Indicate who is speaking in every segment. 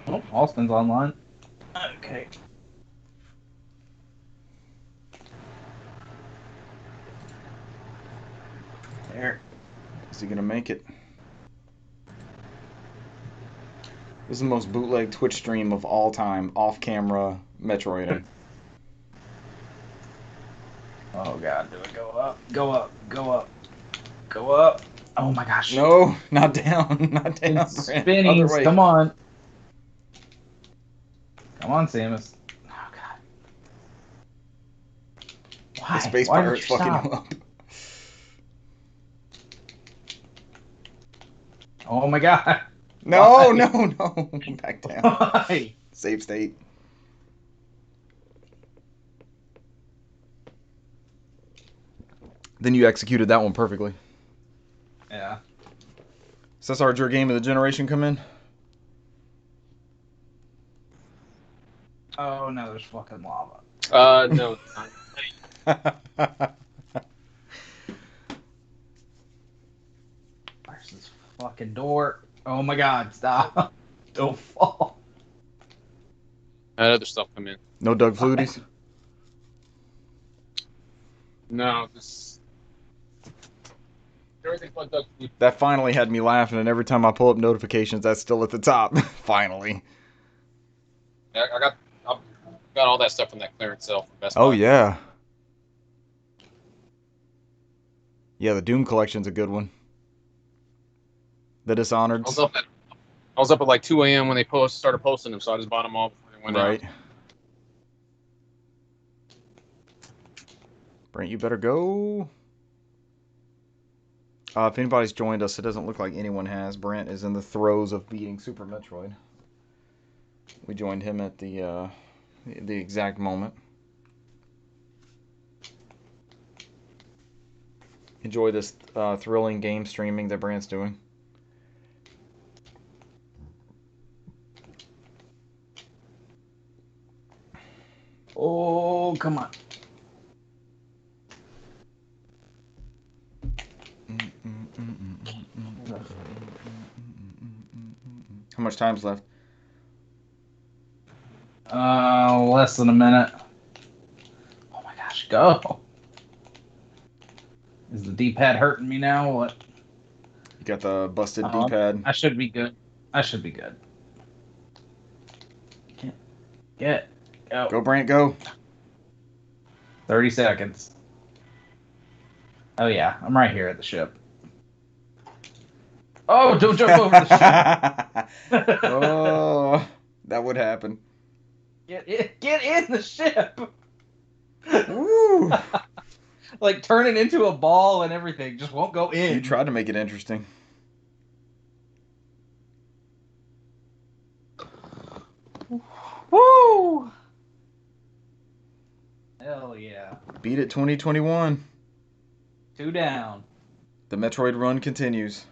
Speaker 1: Oh, Austin's online. Okay. There.
Speaker 2: Is he gonna make it? This is the most bootleg Twitch stream of all time, off-camera Metroiding.
Speaker 1: Oh god, do it go up? Go up, go up, go up. Oh my gosh.
Speaker 2: No, not down, not down.
Speaker 1: It's
Speaker 2: Brent.
Speaker 1: spinning.
Speaker 2: Other way.
Speaker 1: Come on. Come on, Samus. Oh god. Why?
Speaker 2: The space
Speaker 1: Why did
Speaker 2: pirate's
Speaker 1: you
Speaker 2: fucking
Speaker 1: stop?
Speaker 2: him up.
Speaker 1: Oh my god.
Speaker 2: No,
Speaker 1: Why?
Speaker 2: no. Back down.
Speaker 1: Why?
Speaker 2: Save state. Then you executed that one perfectly.
Speaker 1: Yeah.
Speaker 2: Cesar, did your game of the generation come in?
Speaker 1: Oh no, there's fucking lava.
Speaker 3: No.
Speaker 1: Where's this fucking door? Oh my god, stop. Don't fall.
Speaker 3: That other stuff come in.
Speaker 2: No Doug Fluties?
Speaker 3: No, this. Everything but Doug.
Speaker 2: That finally had me laughing, and every time I pull up notifications, that's still at the top. Finally.
Speaker 3: Yeah, I got all that stuff from that clearance sale from Best Buy.
Speaker 2: Oh, yeah. Yeah, the Doom Collection's a good one. The Dishonored.
Speaker 3: I was up at like 2 a.m. when they started posting them, so I just bought them all before they went
Speaker 2: Right.
Speaker 3: out.
Speaker 2: Brent, you better go. If anybody's joined us, it doesn't look like anyone has. Brent is in the throes of beating Super Metroid. We joined him at the exact moment. Enjoy this thrilling game streaming that Brent's doing.
Speaker 1: Oh, come on.
Speaker 2: How much time's left?
Speaker 1: Less than a minute. Oh my gosh, go. Is the D-pad hurting me now? What?
Speaker 2: You got the busted D-pad.
Speaker 1: I should be good. I should be good. Get. Go.
Speaker 2: Go, Brant, go.
Speaker 1: 30 seconds. Oh yeah, I'm right here at the ship. Oh, don't jump over the ship.
Speaker 2: Oh, that would happen.
Speaker 1: Get in the ship.
Speaker 2: Woo.
Speaker 1: Like turn it into a ball and everything. Just won't go in.
Speaker 2: You tried to make it interesting.
Speaker 1: Woo! Hell yeah.
Speaker 2: Beat it 2021.
Speaker 1: 2 down.
Speaker 2: The Metroid run continues.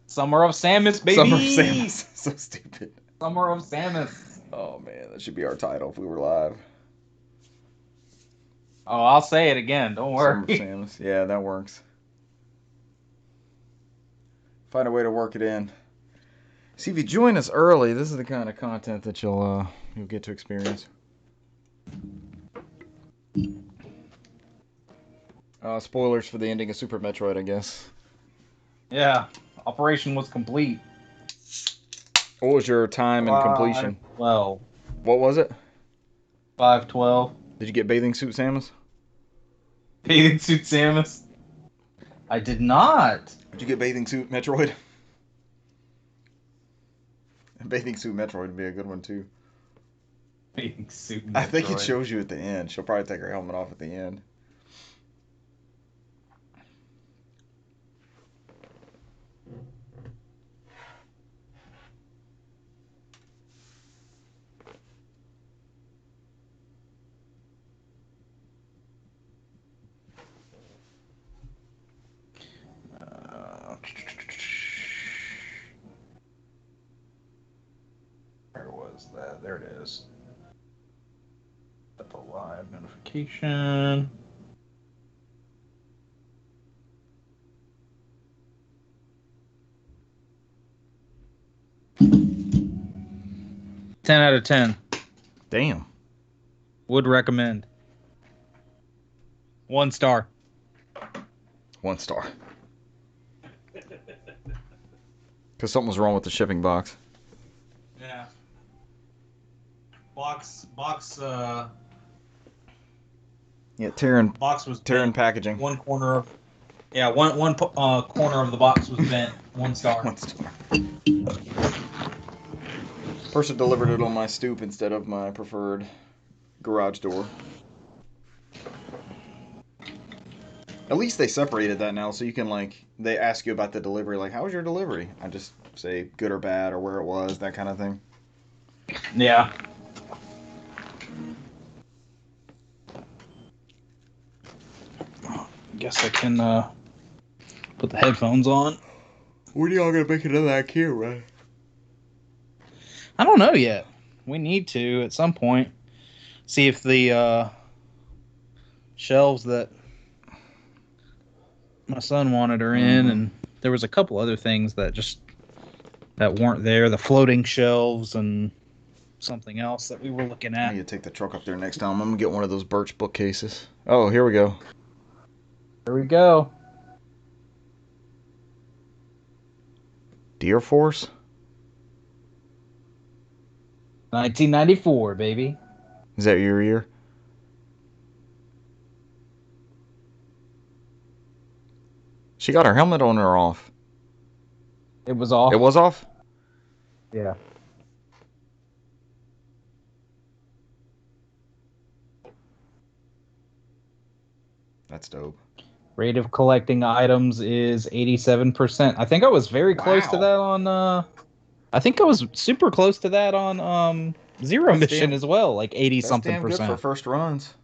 Speaker 1: Summer of Samus, baby.
Speaker 2: Summer of Samus. So stupid.
Speaker 1: Summer of Samus.
Speaker 2: Oh man, that should be our title if we were live.
Speaker 1: Oh, I'll say it again. Don't worry.
Speaker 2: Summer of Samus. Yeah, that works. Find a way to work it in. See, if you join us early, this is the kind of content that you'll get to experience. Spoilers for the ending of Super Metroid, I guess.
Speaker 1: Yeah. Operation was complete.
Speaker 2: What was your time and completion?
Speaker 1: 5-12.
Speaker 2: What was it?
Speaker 1: 5-12.
Speaker 2: Did you get Bathing Suit Samus?
Speaker 1: Bathing Suit Samus? I did not.
Speaker 2: Did you get Bathing Suit Metroid? Bathing Suit Metroid would be a good one, too.
Speaker 1: Bathing Suit Metroid.
Speaker 2: I think it shows you at the end. She'll probably take her helmet off at the end.
Speaker 1: Where was that? There it is. At the live notification. 10 out of 10.
Speaker 2: Damn.
Speaker 1: Would recommend. 1 star.
Speaker 2: 1 star. Because something was wrong with the shipping box.
Speaker 1: Yeah. Box.
Speaker 2: Yeah, tearing
Speaker 1: Box was
Speaker 2: packaging.
Speaker 1: One corner of. Yeah, one corner of the box was bent. 1 star.
Speaker 2: 1 star. Person delivered it on my stoop instead of my preferred garage door. At least they separated that now, so you can, like, they ask you about the delivery, like, how was your delivery? I just say good or bad or where it was, that kind of thing.
Speaker 1: Yeah. Guess I can put the headphones on.
Speaker 2: When are y'all gonna make it to that camera?
Speaker 1: I don't know yet. We need to at some point see if the shelves that my son wanted are in, and there was a couple other things that weren't there. The floating shelves and something else that we were looking
Speaker 2: I
Speaker 1: at.
Speaker 2: need to take the truck up there next time. I'm gonna get one of those birch bookcases. Oh, here we go.
Speaker 1: Here we go.
Speaker 2: Deer Force?
Speaker 1: 1994, baby.
Speaker 2: Is that your year? She got her helmet on or off?
Speaker 1: It was off.
Speaker 2: It was off?
Speaker 1: Yeah.
Speaker 2: That's dope.
Speaker 1: Rate of collecting items is 87%. I think I was very close to
Speaker 2: Wow.
Speaker 1: that on I think I was super close to that on Zero
Speaker 2: That's
Speaker 1: Mission
Speaker 2: damn-
Speaker 1: as well, like 80
Speaker 2: That's
Speaker 1: something
Speaker 2: damn good for
Speaker 1: percent.
Speaker 2: first runs.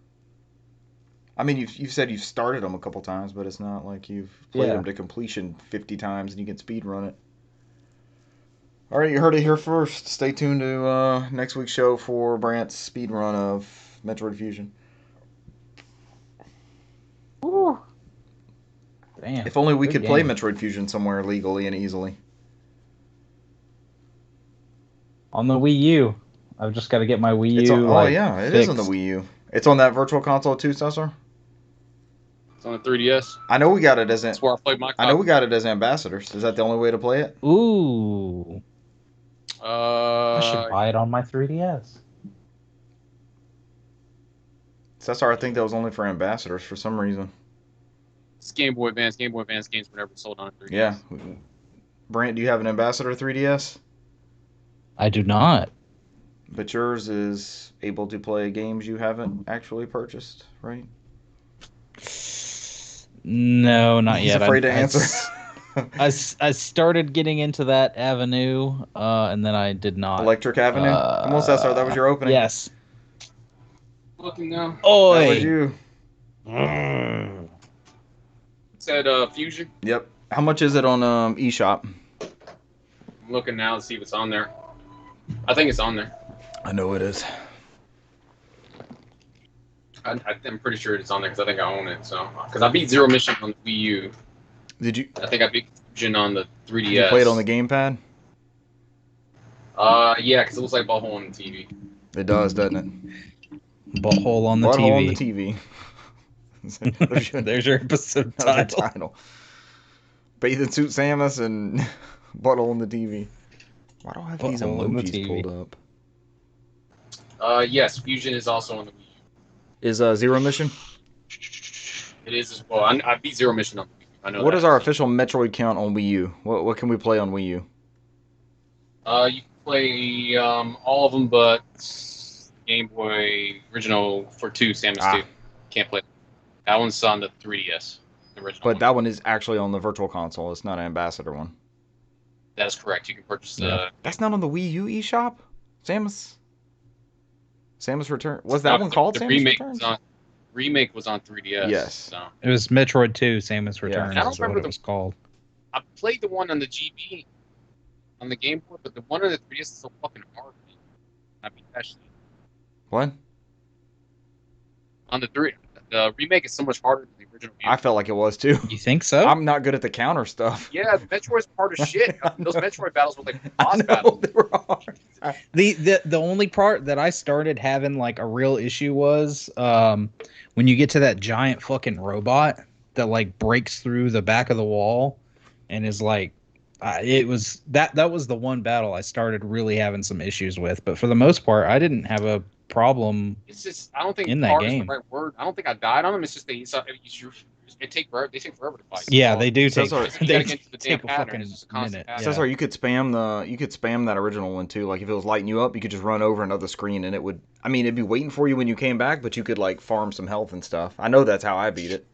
Speaker 2: I mean, you've said you've started them a couple times, but it's not like you've played them to completion 50 times and you can speed run it. All right, you heard it here first. Stay tuned to next week's show for Brant's speed run of Metroid Fusion.
Speaker 1: Ooh. Damn.
Speaker 2: If only we
Speaker 1: Good
Speaker 2: could play
Speaker 1: game.
Speaker 2: Metroid Fusion somewhere legally and easily.
Speaker 1: On the Wii U. I've just got to get my Wii U.
Speaker 2: It's on, oh yeah, it is on the
Speaker 1: fixed.
Speaker 2: Wii U. It's on that Virtual Console too, Cesar?
Speaker 3: It's on the 3DS.
Speaker 2: I know we got it as
Speaker 3: That's where I played my copy.
Speaker 2: I know we got it as ambassadors. Is that the only way to play it?
Speaker 1: Ooh. I should
Speaker 3: Uh,
Speaker 1: buy it on my 3DS.
Speaker 2: Cesar, I think that was only for ambassadors for some reason.
Speaker 3: it's Game Boy Advance. Game Boy Advance games were never sold on 3DS.
Speaker 2: Yeah. Brant, do you have an ambassador 3DS?
Speaker 1: I do not.
Speaker 2: But yours is able to play games you haven't actually purchased, right?
Speaker 1: No, not
Speaker 2: He's
Speaker 1: yet.
Speaker 2: afraid to answer.
Speaker 1: I started getting into that avenue, and then I did not.
Speaker 2: Electric Avenue? Come on, Cesar, that was your opening.
Speaker 1: Yes.
Speaker 3: Looking now.
Speaker 1: Oi.
Speaker 2: That was you.
Speaker 1: Mm.
Speaker 3: It said Fusion.
Speaker 2: Yep. How much is it on eShop?
Speaker 3: I'm looking now to see if it's on there. I think it's on there.
Speaker 2: I know it is.
Speaker 3: I'm pretty sure it's on there because I think I own it. So, because I beat Zero Mission on the Wii U.
Speaker 2: Did you?
Speaker 3: I think I beat Fusion on the 3DS.
Speaker 2: Did you play it on the gamepad?
Speaker 3: Yeah, because it looks like butthole on the TV.
Speaker 2: It does, doesn't it?
Speaker 1: Butthole on the
Speaker 2: Butthole
Speaker 1: TV.
Speaker 2: on the TV.
Speaker 1: There's your episode
Speaker 2: That's the
Speaker 1: title.
Speaker 2: title. Bathing suit Samus and butthole on the TV. Why do I have these
Speaker 1: Butthole on the
Speaker 2: emojis
Speaker 1: TV.
Speaker 2: pulled up?
Speaker 3: Yes, Fusion is also on the Wii U.
Speaker 2: Is Zero Mission?
Speaker 3: It is as well. I beat Zero Mission on the Wii U. I know
Speaker 2: What
Speaker 3: that.
Speaker 2: is our official Metroid count on Wii U? What can we play on Wii U?
Speaker 3: You can play all of them, but Game Boy original for 2, Samus 2. Can't play. That one's on the 3DS. The original.
Speaker 2: But that one is actually on the Virtual Console. It's not an ambassador one.
Speaker 3: That is correct. You can purchase the.
Speaker 2: That's not on the Wii U eShop? Samus Return. Was that one called
Speaker 3: the
Speaker 2: Samus
Speaker 3: remake
Speaker 2: Returns?
Speaker 3: remake was on 3DS.
Speaker 2: Yes.
Speaker 3: So.
Speaker 1: It was Metroid 2, Samus Returns.
Speaker 3: I don't
Speaker 1: Is what
Speaker 3: remember
Speaker 1: it was called.
Speaker 3: I played the one on the GB, on the Game Boy, but the one on the 3DS is so fucking hard. I mean, actually,
Speaker 2: What?
Speaker 3: on the remake is so much harder than the original
Speaker 2: I
Speaker 3: game.
Speaker 2: felt like it was too.
Speaker 1: You think so?
Speaker 2: I'm not good at the counter stuff.
Speaker 3: Yeah, Metroid's hard as shit. Those Metroid battles were like
Speaker 2: I
Speaker 3: boss
Speaker 2: know,
Speaker 3: battles.
Speaker 2: they were hard.
Speaker 1: The only part that I started having like a real issue was when you get to that giant fucking robot that like breaks through the back of the wall and is like it was that was the one battle I started really having some issues with, but for the most part I didn't have a problem.
Speaker 3: It's just I don't think
Speaker 1: in that
Speaker 3: hard is the
Speaker 1: game.
Speaker 3: right word. I don't think I died on them. It's just they take forever. They take forever to fight.
Speaker 1: Yeah,
Speaker 3: So,
Speaker 1: they do take
Speaker 2: Cesar,
Speaker 3: you
Speaker 1: they
Speaker 3: gotta get into the damn
Speaker 1: take a
Speaker 3: pattern.
Speaker 1: fucking
Speaker 3: It's just a constant
Speaker 1: minute.
Speaker 3: pattern.
Speaker 1: Yeah.
Speaker 2: Cesar, you could spam that original one too. Like if it was lighting you up, you could just run over another screen and it would. I mean, it'd be waiting for you when you came back, but you could like farm some health and stuff. I know that's how I beat it.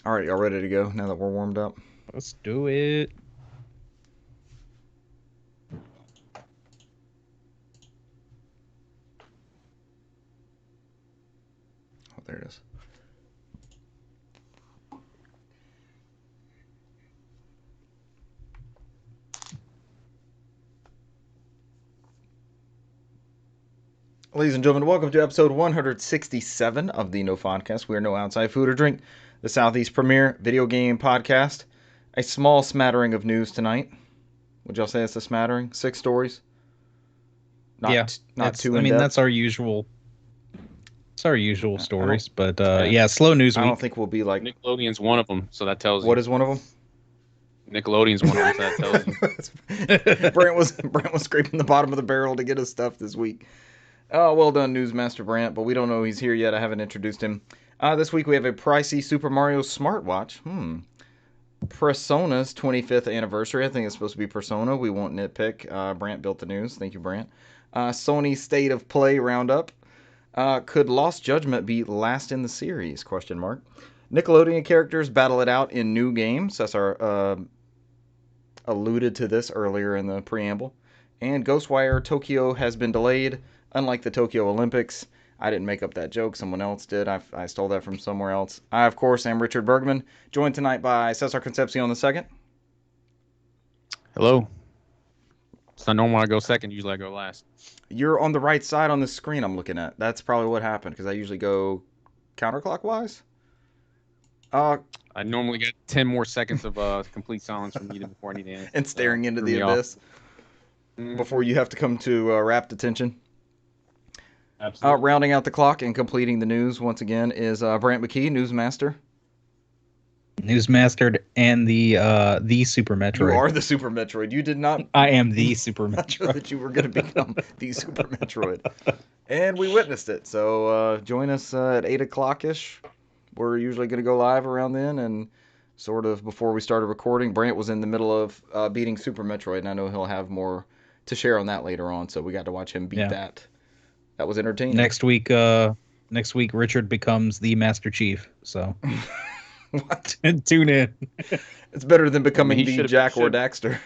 Speaker 2: All right, y'all ready to go now that we're warmed up?
Speaker 1: Let's do it.
Speaker 2: Oh, there it is. Ladies and gentlemen, welcome to episode 167 of the NOFODcast. We are no outside food or drink, the Southeast premier video game podcast. A small smattering of news tonight. Would y'all say it's a smattering? 6 stories? Not
Speaker 1: It's-
Speaker 2: too in
Speaker 1: I mean,
Speaker 2: depth.
Speaker 1: that's our usual. It's our usual stories, but
Speaker 3: Yeah.
Speaker 1: yeah, slow news
Speaker 2: I
Speaker 1: week.
Speaker 2: don't think we'll be like.
Speaker 3: Nickelodeon's one of them, so that tells you.
Speaker 2: What is one of them?
Speaker 3: Nickelodeon's one of them, so that tells you.
Speaker 2: Brant was scraping the bottom of the barrel to get us stuff this week. Oh, well done, Newsmaster Brant, but we don't know he's here yet. I haven't introduced him. This week we have a pricey Super Mario smartwatch. Persona's 25th anniversary. I think it's supposed to be Persona. We won't nitpick. Brant built the news. Thank you, Brant. Sony State of Play roundup. Could Lost Judgment be last in the series? Question mark. Nickelodeon characters battle it out in new games. Cesar alluded to this earlier in the preamble. And Ghostwire Tokyo has been delayed. Unlike the Tokyo Olympics, I didn't make up that joke. Someone else did. I stole that from somewhere else. I, of course, am Richard Bergman, joined tonight by Cesar Concepcion II.
Speaker 3: Hello. It's not normal I go second. Usually I go last.
Speaker 2: You're on the right side on the screen I'm looking at. That's probably what happened, because I usually go counterclockwise.
Speaker 3: I normally get 10 more seconds of complete silence from you before I need to answer.
Speaker 2: And staring into the
Speaker 3: threw me
Speaker 2: abyss
Speaker 3: off.
Speaker 2: before you have to come to rapt attention.
Speaker 3: Absolutely.
Speaker 2: Rounding out the clock and completing the news once again is Brant McKee, Newsmaster.
Speaker 1: Newsmastered and the Super Metroid.
Speaker 2: You are the Super Metroid. You did not.
Speaker 1: I am the Super
Speaker 2: Not sure
Speaker 1: Metroid.
Speaker 2: that you were going to become the Super Metroid. And we witnessed it. So join us at 8 o'clock-ish. We're usually going to go live around then. And sort of before we started recording, Brant was in the middle of beating Super Metroid. And I know he'll have more to share on that later on. So we got to watch him beat that. That was entertaining.
Speaker 1: Next week, Richard becomes the Master Chief. So
Speaker 2: What?
Speaker 1: tune in.
Speaker 2: It's better than becoming
Speaker 3: he
Speaker 2: the
Speaker 3: should've-
Speaker 2: Jack or
Speaker 3: should-
Speaker 2: Daxter.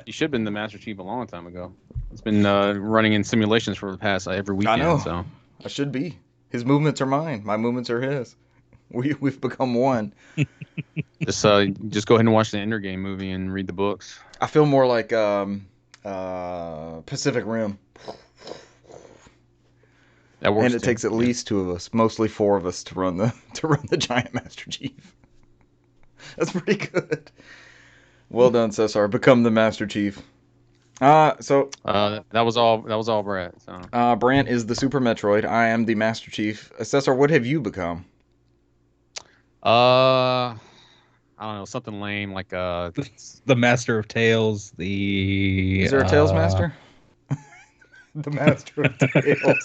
Speaker 3: You should have been the Master Chief a long time ago. It's been running in simulations for the past every weekend.
Speaker 2: know.
Speaker 3: So
Speaker 2: I should be. His movements are mine. My movements are his. We've become one.
Speaker 3: just go ahead and watch the Ender Game movie and read the books.
Speaker 2: I feel more like Pacific Rim.
Speaker 3: That works.
Speaker 2: And it
Speaker 3: too.
Speaker 2: takes at least 2 of us, mostly 4 of us, to run the giant Master Chief. That's pretty good. Well done, Cesar. Become the Master Chief.
Speaker 3: That was all Brett. So
Speaker 2: Brant is the Super Metroid. I am the Master Chief. Cesar, what have you become?
Speaker 3: I don't know, something lame like
Speaker 1: The Master of Tales.
Speaker 2: Is there a Tails Master? The Master of Tails.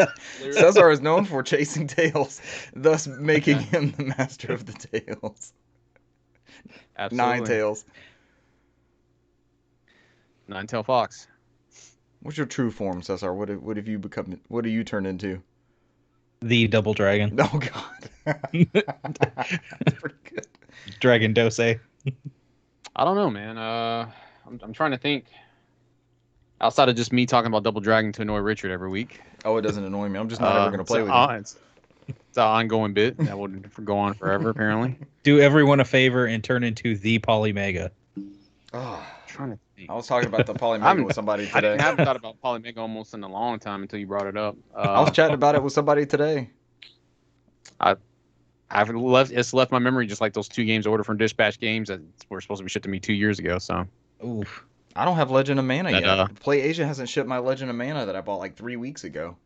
Speaker 2: Cesar is known for chasing tails, thus making him the Master of the Tails.
Speaker 3: absolutely.
Speaker 2: 9 tails.
Speaker 3: Nine-tail fox.
Speaker 2: What's your true form, Cesar? What have you become? What do you turn into?
Speaker 1: The Double Dragon.
Speaker 2: Oh God. Pretty good.
Speaker 1: Dragon Dose.
Speaker 3: I don't know, man. I'm trying to think. Outside of just me talking about Double Dragon to annoy Richard every week.
Speaker 2: Oh, it doesn't annoy me. I'm just not ever gonna play with you.
Speaker 3: It's an ongoing bit that will go on forever, apparently.
Speaker 1: Do everyone a favor and turn into the Polymega.
Speaker 2: Oh,
Speaker 3: Trying to think.
Speaker 2: I was talking about the Polymega with somebody
Speaker 3: I
Speaker 2: today.
Speaker 3: haven't thought about Polymega almost in a long time until you brought it up.
Speaker 2: I was chatting about it with somebody today.
Speaker 3: It's left my memory just like those 2 games ordered from Dispatch Games that were supposed to be shipped to me 2 years ago. So,
Speaker 1: Oof.
Speaker 2: I don't have Legend of Mana
Speaker 3: That,
Speaker 2: yet. Play Asia hasn't shipped my Legend of Mana that I bought like 3 weeks ago.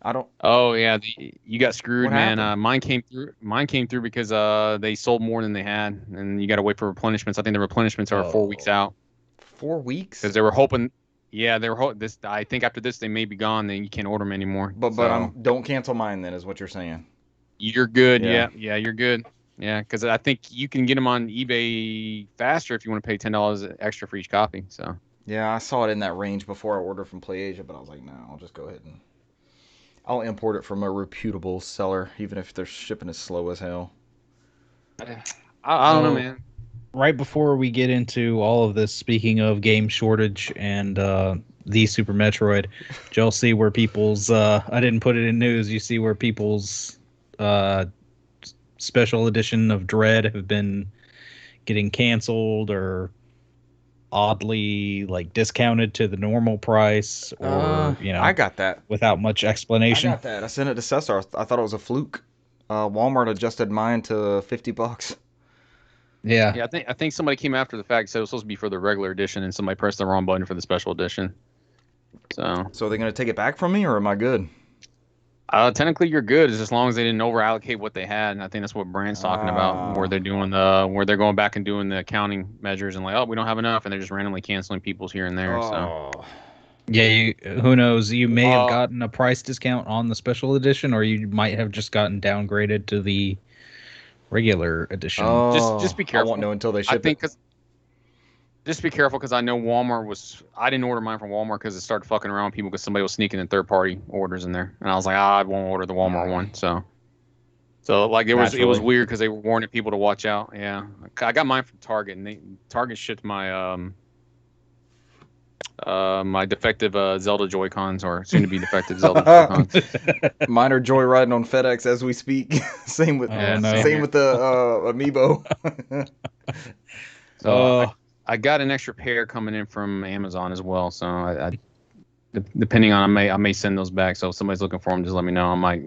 Speaker 2: I don't.
Speaker 3: oh yeah, you got screwed,
Speaker 2: What
Speaker 3: man.
Speaker 2: happened?
Speaker 3: Mine came through. Mine came through because they sold more than they had, and you got to wait for replenishments. I think the replenishments are 4 weeks out
Speaker 2: 4 weeks?
Speaker 3: because they were hoping. Yeah, they were hoping this. I think after this they may be gone. Then you can't order them anymore.
Speaker 2: But
Speaker 3: So,
Speaker 2: don't cancel mine then, is what you're saying.
Speaker 3: you're good.
Speaker 2: Yeah.
Speaker 3: Yeah, you're good. Yeah, because I think you can get them on eBay faster if you want to pay $10 extra for each copy. So.
Speaker 2: Yeah, I saw it in that range before I ordered from Play Asia, but I was like, no, I'll just go ahead and I'll import it from a reputable seller, even if they're shipping as slow as hell.
Speaker 3: I don't know, man.
Speaker 1: Right before we get into all of this, speaking of game shortage and the Super Metroid, did y'all see where people's I didn't put it in news, you see where people's special edition of Dread have been getting canceled or oddly like discounted to the normal price, or
Speaker 2: I got that.
Speaker 1: without much explanation.
Speaker 2: I got that. I sent it to Cesar. I thought it was a fluke. Walmart adjusted mine to $50.
Speaker 1: Yeah.
Speaker 3: Yeah, I think somebody came after the fact, said it was supposed to be for the regular edition, and somebody pressed the wrong button for the special edition. So
Speaker 2: are they going to take it back from me, or am I good?
Speaker 3: technically you're good as long as they didn't over allocate what they had, and I think that's what Brand's talking about, where they're doing where they're going back and doing the accounting measures and like, oh, we don't have enough, and they're just randomly canceling people's here and there. So
Speaker 1: Yeah, who knows? You may have gotten a price discount on the special edition, or you might have just gotten downgraded to the regular edition.
Speaker 3: Just be careful.
Speaker 2: I won't know until they ship it.
Speaker 3: Just be careful because I know Walmart I didn't order mine from Walmart because it started fucking around with people because somebody was sneaking in third-party orders in there, and I was like, I won't order the Walmart one. So like it was weird because they were warning people to watch out. Yeah, I got mine from Target, and Target shipped my my defective Zelda Joy-Cons, or soon to be defective Zelda Joy-Cons.
Speaker 2: Mine are joyriding on FedEx as we speak. Same with the Amiibo.
Speaker 3: So I got an extra pair coming in from Amazon as well. So I depending on, I may send those back. So if somebody's looking for them, just let me know. I might.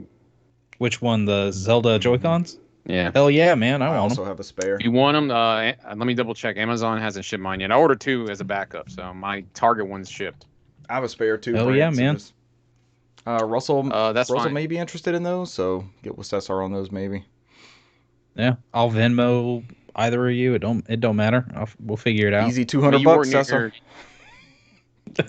Speaker 1: Which one? The Zelda Joy-Cons?
Speaker 3: Yeah.
Speaker 1: Hell yeah, man! I
Speaker 2: also have a spare.
Speaker 3: If you want them, let me double check. Amazon hasn't shipped mine yet. I ordered 2 as a backup, so my Target one's shipped.
Speaker 2: I have a spare too.
Speaker 1: Hell yeah, man!
Speaker 2: Russell
Speaker 3: fine.
Speaker 2: may be interested in those, so get with Cesar on those maybe.
Speaker 1: Yeah, I'll Venmo either of you. It don't matter. We'll figure it out.
Speaker 2: Easy $200, Cesar.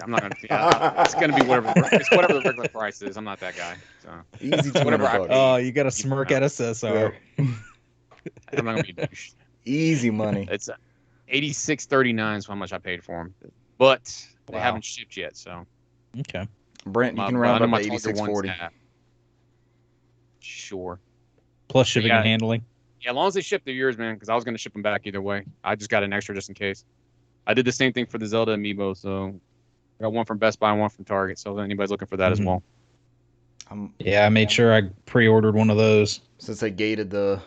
Speaker 3: I'm not gonna. Yeah, it's gonna be whatever. It's whatever the regular price is. I'm not that guy. So.
Speaker 2: Easy $200.
Speaker 1: Oh, you got to smirk at us, Cesar.
Speaker 3: I'm not gonna be a douche.
Speaker 2: Easy money.
Speaker 3: It's $86.39 is how much I paid for them, but they haven't shipped yet. So
Speaker 1: okay,
Speaker 2: Brent, you can round up to $86.40.
Speaker 3: Sure.
Speaker 1: Plus shipping and handling.
Speaker 3: Yeah, as long as they ship, they're yours, man. Because I was gonna ship them back either way. I just got an extra just in case. I did the same thing for the Zelda Amiibo, so I got one from Best Buy and one from Target. So if anybody's looking for that as well.
Speaker 1: Yeah, I made sure I pre-ordered one of those.
Speaker 2: Since they gated the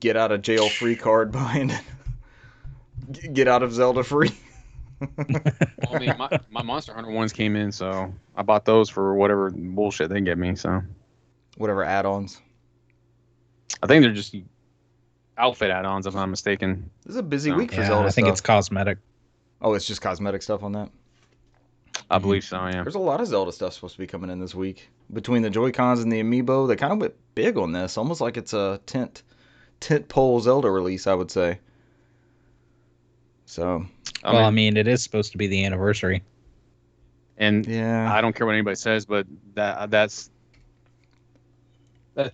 Speaker 2: get out of jail free card behind it. Get out of Zelda free.
Speaker 3: Well, I mean, my Monster Hunter ones came in, so I bought those for whatever bullshit they get me. So
Speaker 2: whatever add-ons.
Speaker 3: I think they're just outfit add-ons, if I'm not mistaken.
Speaker 2: This is a busy week for Zelda.
Speaker 1: I think it's cosmetic.
Speaker 2: Oh, it's just cosmetic stuff on that?
Speaker 3: I believe so, yeah.
Speaker 2: There's a lot of Zelda stuff supposed to be coming in this week. Between the Joy-Cons and the Amiibo, they kind of went big on this. Almost like it's a tent pole Zelda release, I would say. So,
Speaker 1: I mean, it is supposed to be the anniversary.
Speaker 3: And I don't care what anybody says, but that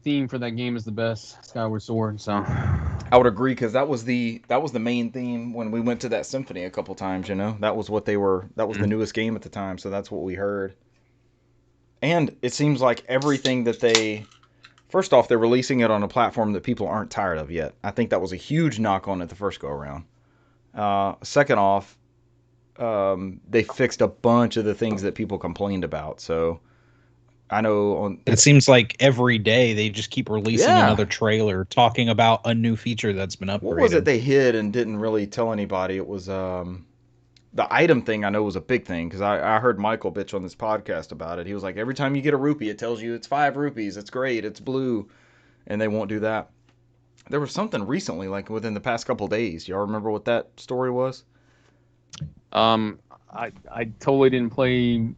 Speaker 3: theme for that game is the best, Skyward Sword. So
Speaker 2: I would agree, because that was the main theme when we went to that symphony a couple times. You know, that was what they were. That was the newest game at the time, so that's what we heard. And it seems like everything that they, first off, they're releasing it on a platform that people aren't tired of yet. I think that was a huge knock on it the first go around. Second off, they fixed a bunch of the things that people complained about. So I know
Speaker 1: it seems like every day they just keep releasing another trailer talking about a new feature that's been upgraded.
Speaker 2: What was it they hid and didn't really tell anybody? It was the item thing. I know was a big thing, because I heard Michael bitch on this podcast about it. He was like, every time you get a rupee, it tells you it's 5 rupees. It's great. It's blue. and they won't do that. There was something recently, like within the past couple days. Y'all remember what that story was?
Speaker 4: I totally didn't play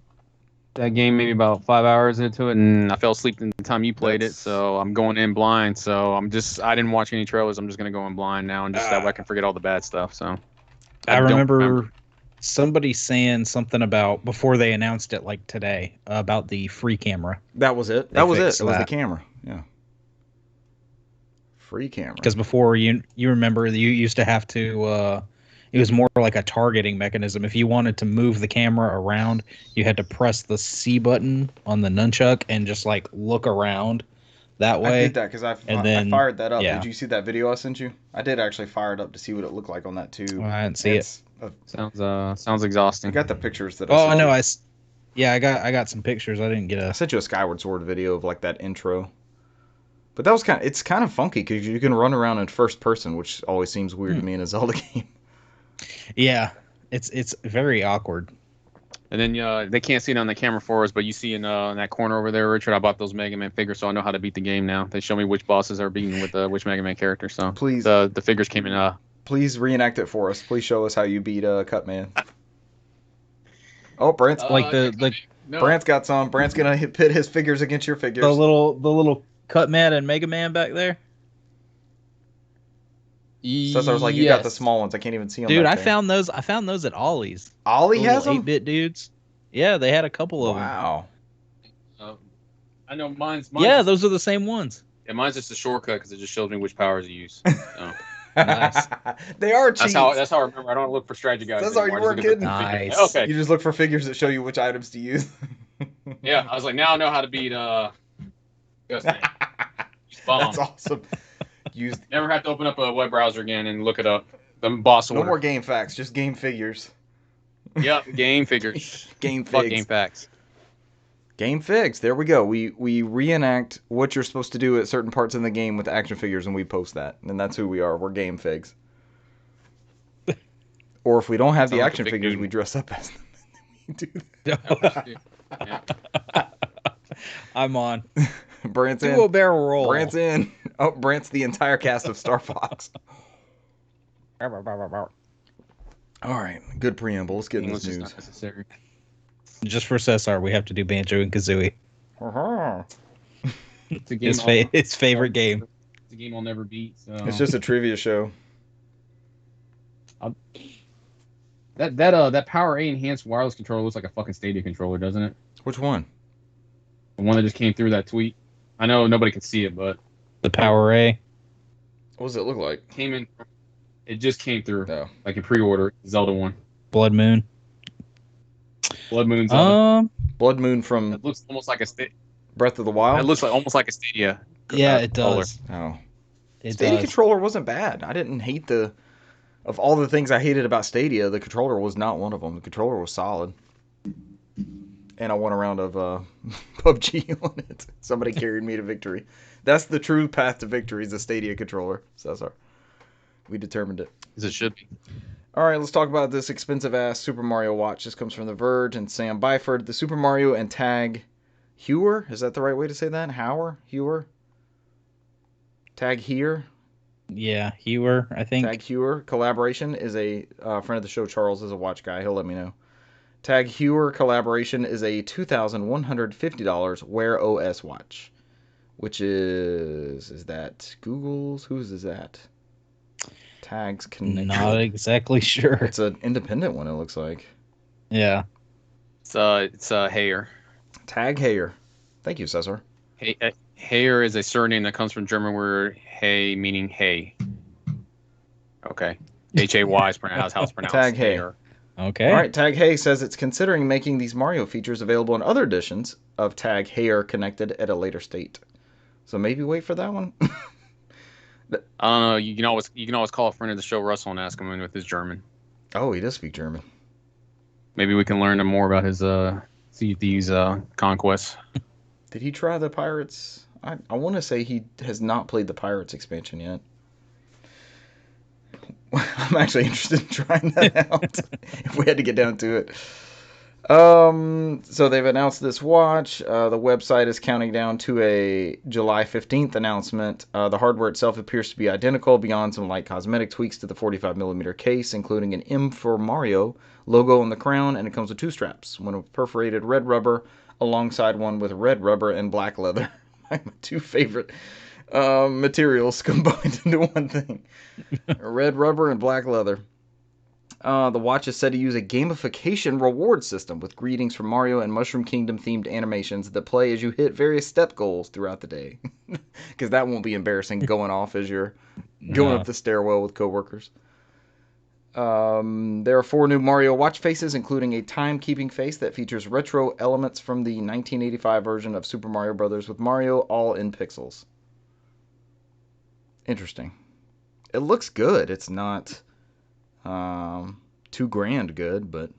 Speaker 4: that game. Maybe about 5 hours into it, and I fell asleep the time you played it. So I'm going in blind. So I didn't watch any trailers. I'm just gonna go in blind now, and just that way I can forget all the bad stuff. So
Speaker 1: I remember somebody saying something about before they announced it, like today, about the free camera.
Speaker 2: That was it. That was it. It was the camera. Yeah. Free camera.
Speaker 1: Because before you remember you used to have to it was more like a targeting mechanism. If you wanted to move the camera around, you had to press the C button on the nunchuck and just like look around that way.
Speaker 2: I did that because I fired that up. Yeah. Did you see that video I sent you? I did actually fire it up to see what it looked like on that tube.
Speaker 1: I didn't see it.
Speaker 4: Sounds exhausting.
Speaker 2: I got the pictures that.
Speaker 1: I know. I got some pictures. I didn't get
Speaker 2: I sent you a Skyward Sword video of like that intro. But that was it's kind of funky because you can run around in first person, which always seems weird to me in a Zelda game.
Speaker 1: Yeah, it's very awkward.
Speaker 4: And then they can't see it on the camera for us, but you see in that corner over there, Richard, I bought those Mega Man figures, so I know how to beat the game now. They show me which bosses are beaten with which Mega Man character. So
Speaker 2: please,
Speaker 4: the figures came in.
Speaker 2: Please reenact it for us. Please show us how you beat Cutman. Oh, Brant's Brant's got some. Brant's gonna pit his figures against your figures.
Speaker 1: The little Cutman and Mega Man back there.
Speaker 2: So I was like, you got the small ones. I can't even see them.
Speaker 1: Dude, I found those at Ollie's.
Speaker 2: Ollie has them?
Speaker 1: 8-bit dudes. Yeah, they had a couple of them.
Speaker 2: Wow.
Speaker 3: I know mine's.
Speaker 1: Yeah, those are the same ones.
Speaker 3: Yeah, mine's just a shortcut because it just shows me which powers you use. So.
Speaker 2: Nice. They are cheats.
Speaker 3: That's how I remember. I don't look for strategy guides.
Speaker 2: That's how you weren't kidding.
Speaker 1: Nice.
Speaker 3: Okay.
Speaker 2: You just look for figures that show you which items to use.
Speaker 3: Yeah, I was like, now I know how to beat
Speaker 2: That's awesome.
Speaker 3: Never have to open up a web browser again and look it up. The boss order.
Speaker 2: No more game facts, just game figures.
Speaker 3: Yep, game figures.
Speaker 2: Game figs.
Speaker 3: Fuck game facts.
Speaker 2: Game figs. There we go. We reenact what you're supposed to do at certain parts in the game with action figures, and we post that. And that's who we are. We're game figs. Or if we don't have the action figures, we dress up as them. We do that.
Speaker 3: Yeah.
Speaker 1: I'm on.
Speaker 2: Brant's in.
Speaker 1: Do a barrel roll.
Speaker 2: Brant's in. Oh, Brant's the entire cast of Star Fox. All right, good preamble. Let's get in this news.
Speaker 1: Just for Cesar, we have to do Banjo and Kazooie.
Speaker 3: It's a game
Speaker 1: his favorite game.
Speaker 3: It's a game I'll never beat. So.
Speaker 2: It's just a trivia show.
Speaker 3: That Power A enhanced wireless controller looks like a fucking Stadia controller, doesn't it?
Speaker 2: Which one?
Speaker 3: The one that just came through that tweet. I know nobody can see it, but
Speaker 1: the Power A.
Speaker 2: What does it look like?
Speaker 3: It just came through, like a pre-order. Zelda one.
Speaker 1: Blood Moon.
Speaker 3: Blood Moon Zelda.
Speaker 2: Blood Moon from.
Speaker 3: It looks almost like a
Speaker 2: Breath of the Wild.
Speaker 3: It looks almost like a Stadia.
Speaker 1: Yeah, it does.
Speaker 2: Oh, Stadia controller wasn't bad. I didn't hate of all the things I hated about Stadia, the controller was not one of them. The controller was solid. And I won a round of PUBG on it. Somebody carried me to victory. That's the true path to victory is the Stadia controller. Cesar. We determined it.
Speaker 3: As it should be.
Speaker 2: All right, let's talk about this expensive-ass Super Mario watch. This comes from The Verge and Sam Byford. The Super Mario and Tag Heuer? Is that the right way to say that? Heuer? Tag Heuer?
Speaker 1: Yeah, Heuer, I think.
Speaker 2: Tag Heuer collaboration is a friend of the show. Charles is a watch guy. He'll let me know. Tag Heuer collaboration is a $2,150 Wear OS watch, which is that Google's? Whose is that? Tag's Connection.
Speaker 1: Not exactly sure.
Speaker 2: It's an independent one, it looks like.
Speaker 1: Yeah.
Speaker 4: It's Heuer.
Speaker 2: Tag Heuer. Thank you, Cesar.
Speaker 4: Heuer is a surname that comes from German word "hey," meaning "hay." Okay. Hay is pronounced how it's pronounced.
Speaker 2: Tag Heuer.
Speaker 1: Okay.
Speaker 2: All right. Tag Hey says it's considering making these Mario features available in other editions of Tag Heuer Connected at a later state. So maybe wait for that one.
Speaker 4: I don't know. You can always call a friend of the show, Russell, and ask him with his German.
Speaker 2: Oh, he does speak German.
Speaker 4: Maybe we can learn more about his these conquests.
Speaker 2: Did he try the Pirates? I want to say he has not played the Pirates expansion yet. I'm actually interested in trying that out if we had to get down to it. So they've announced this watch. The website is counting down to a July 15th announcement. The hardware itself appears to be identical beyond some light cosmetic tweaks to the 45mm case, including an M for Mario logo on the crown, and it comes with two straps, one with perforated red rubber alongside one with red rubber and black leather. My two favorite materials combined into one thing. Red rubber and black leather. The watch is said to use a gamification reward system with greetings from Mario and Mushroom Kingdom themed animations that play as you hit various step goals throughout the day. Because that won't be embarrassing going off as you're going up the stairwell with coworkers. There are 4 new Mario watch faces, including a timekeeping face that features retro elements from the 1985 version of Super Mario Bros. With Mario all in pixels. Interesting. It looks good. It's not $2,000 good, but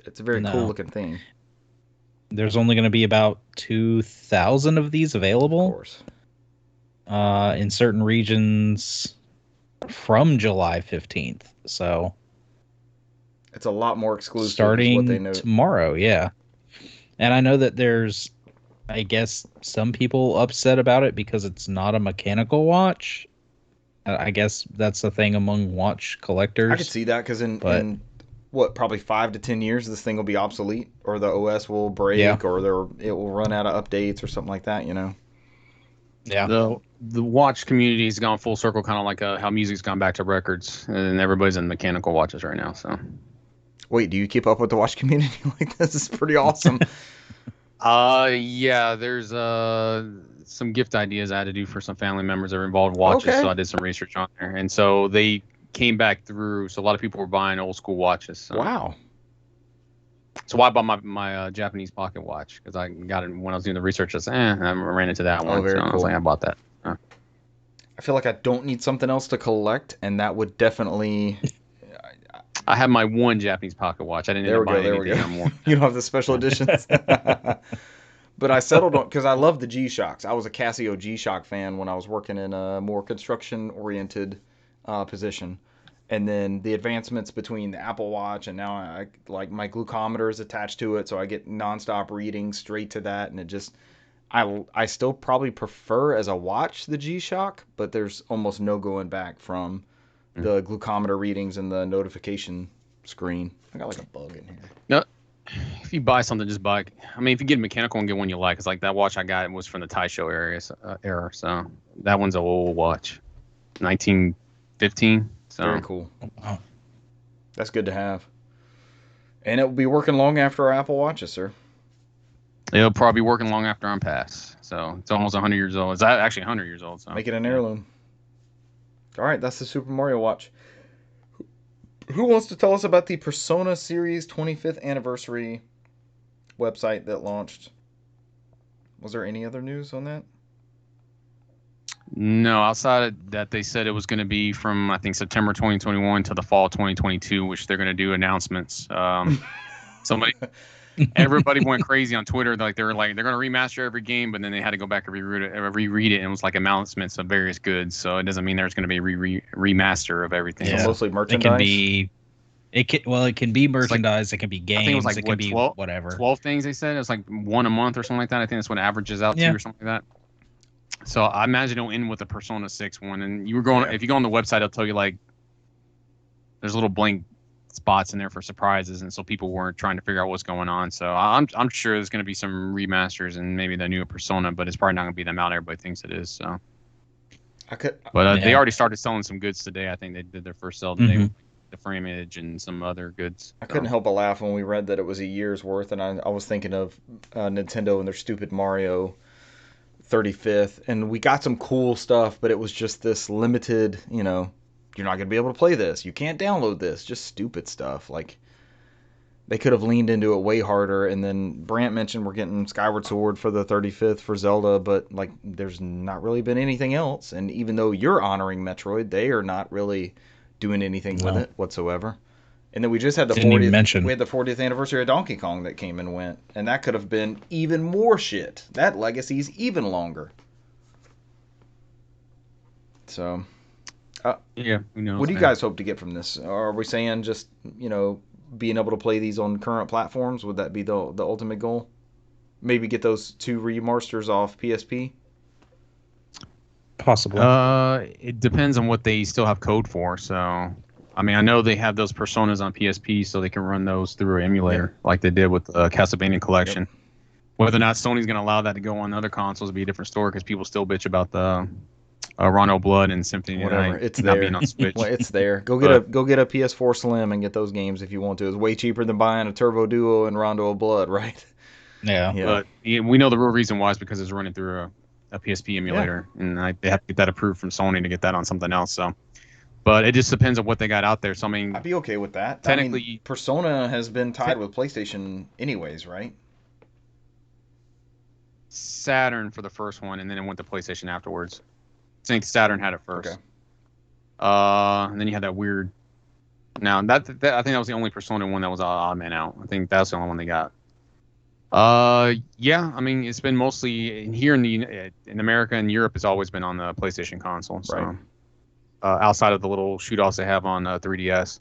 Speaker 2: it's a very cool looking thing.
Speaker 1: There's only going to be about 2,000 of these available.
Speaker 2: Of course.
Speaker 1: In certain regions from July 15th. So
Speaker 2: it's a lot more exclusive
Speaker 1: starting
Speaker 2: what they know.
Speaker 1: Tomorrow, yeah. And I know that there's, I guess, some people upset about it because it's not a mechanical watch. I guess that's the thing among watch collectors.
Speaker 2: I could see that because in what, probably 5 to 10 years, this thing will be obsolete, or the OS will break, or it will run out of updates or something like that, you know?
Speaker 1: Yeah.
Speaker 4: The watch community has gone full circle, kind of like how music's gone back to records, and everybody's in mechanical watches right now. So,
Speaker 2: wait, do you keep up with the watch community like this? Is pretty awesome.
Speaker 4: Yeah, there's some gift ideas I had to do for some family members that are involved in watches, so I did some research on there, and so they came back through. So a lot of people were buying old school watches. So.
Speaker 2: Wow.
Speaker 4: So I bought my Japanese pocket watch because I got it when I was doing the research. I ran into that one.
Speaker 2: Very
Speaker 4: cool. I was like, I bought that.
Speaker 2: I feel like I don't need something else to collect, and that would definitely.
Speaker 4: I have my one Japanese pocket watch. I didn't end up buying anything anymore.
Speaker 2: You don't have the special editions. But I settled on, because I love the G-Shocks. I was a Casio G-Shock fan when I was working in a more construction-oriented position. And then the advancements between the Apple Watch and now I like my glucometer is attached to it, so I get nonstop readings straight to that, and it just I still probably prefer as a watch the G-Shock, but there's almost no going back from the glucometer readings and the notification screen. I got like a bug in here.
Speaker 4: No, if you buy something, just buy. I mean, if you get a mechanical and get one you like, it's like that watch I got was from the Taisho era, so that one's an old watch, 1915. So.
Speaker 2: Very cool. Wow. That's good to have. And it will be working long after our Apple Watches, sir.
Speaker 4: It'll probably be working long after I'm passed. So it's almost 100 years old. It's actually 100 years old. So.
Speaker 2: Make it an heirloom. All right, that's the Super Mario Watch. Who wants to tell us about the Persona Series 25th anniversary website that launched? Was there any other news on that?
Speaker 4: No, outside of that, they said it was going to be from, I think, September 2021 to the fall 2022, which they're going to do announcements. Everybody went crazy on Twitter. They're going to remaster every game, but then they had to go back and reread it, and it was like announcements of various goods. So it doesn't mean there's going to be a remaster of everything.
Speaker 2: Yeah. So mostly merchandise.
Speaker 1: It can be merchandise. It can be games. I think it was
Speaker 4: like
Speaker 1: 12, whatever.
Speaker 4: 12 things they said. It was like one a month or something like that. I think that's what it averages out to or something like that. So I imagine it'll end with a Persona 6 one. And if you go on the website, it'll tell you like there's little blank spots in there for surprises, and so people weren't trying to figure out what's going on. So I'm sure there's going to be some remasters and maybe the new Persona, but it's probably not going to be the amount everybody thinks it is. So. They already started selling some goods today. I think they did their first sale today. With the frame image and some other goods.
Speaker 2: I couldn't help but laugh when we read that it was a year's worth, and I was thinking of Nintendo and their stupid Mario 35th, and we got some cool stuff, but it was just this limited, you're not going to be able to play this. You can't download this. Just stupid stuff. Like, they could have leaned into it way harder, and then Brant mentioned we're getting Skyward Sword for the 35th for Zelda, but, like, there's not really been anything else, and even though you're honoring Metroid, they are not really doing anything with it whatsoever. And then we just had the 40th anniversary of Donkey Kong that came and went, and that could have been even more shit. That legacy's even longer. So,
Speaker 4: who knows?
Speaker 2: What do you guys hope to get from this? Are we saying just, being able to play these on current platforms? Would that be the ultimate goal? Maybe get those 2 remasters off PSP?
Speaker 1: Possibly.
Speaker 4: It depends on what they still have code for. So, I mean, I know they have those Personas on PSP, so they can run those through an emulator, like they did with the Castlevania Collection.
Speaker 2: Yep.
Speaker 4: Whether or not Sony's going to allow that to go on other consoles would be a different story, because people still bitch about the Rondo Blood and Symphony
Speaker 2: Whatever,
Speaker 4: Night
Speaker 2: it's
Speaker 4: not
Speaker 2: there.
Speaker 4: being on Switch.
Speaker 2: Well, it's there. Go get a PS4 Slim and get those games if you want to. It's way cheaper than buying a Turbo Duo and Rondo of Blood, right?
Speaker 1: Yeah.
Speaker 4: But we know the real reason why is because it's running through a PSP emulator, and they have to get that approved from Sony to get that on something else. So, but it just depends on what they got out there. So I mean,
Speaker 2: I'd be okay with that.
Speaker 4: Technically,
Speaker 2: I mean, Persona has been tied with PlayStation anyways, right?
Speaker 4: Saturn for the first one, and then it went to PlayStation afterwards. I think Saturn had it first.
Speaker 2: Okay.
Speaker 4: And then you had that weird. Now that I think that was the only Persona one that was odd man out. I think that's the only one they got. Yeah, I mean, it's been mostly here in America and Europe. It's always been on the PlayStation console. So,
Speaker 2: Right.
Speaker 4: Outside of the little shootouts they have on 3DS.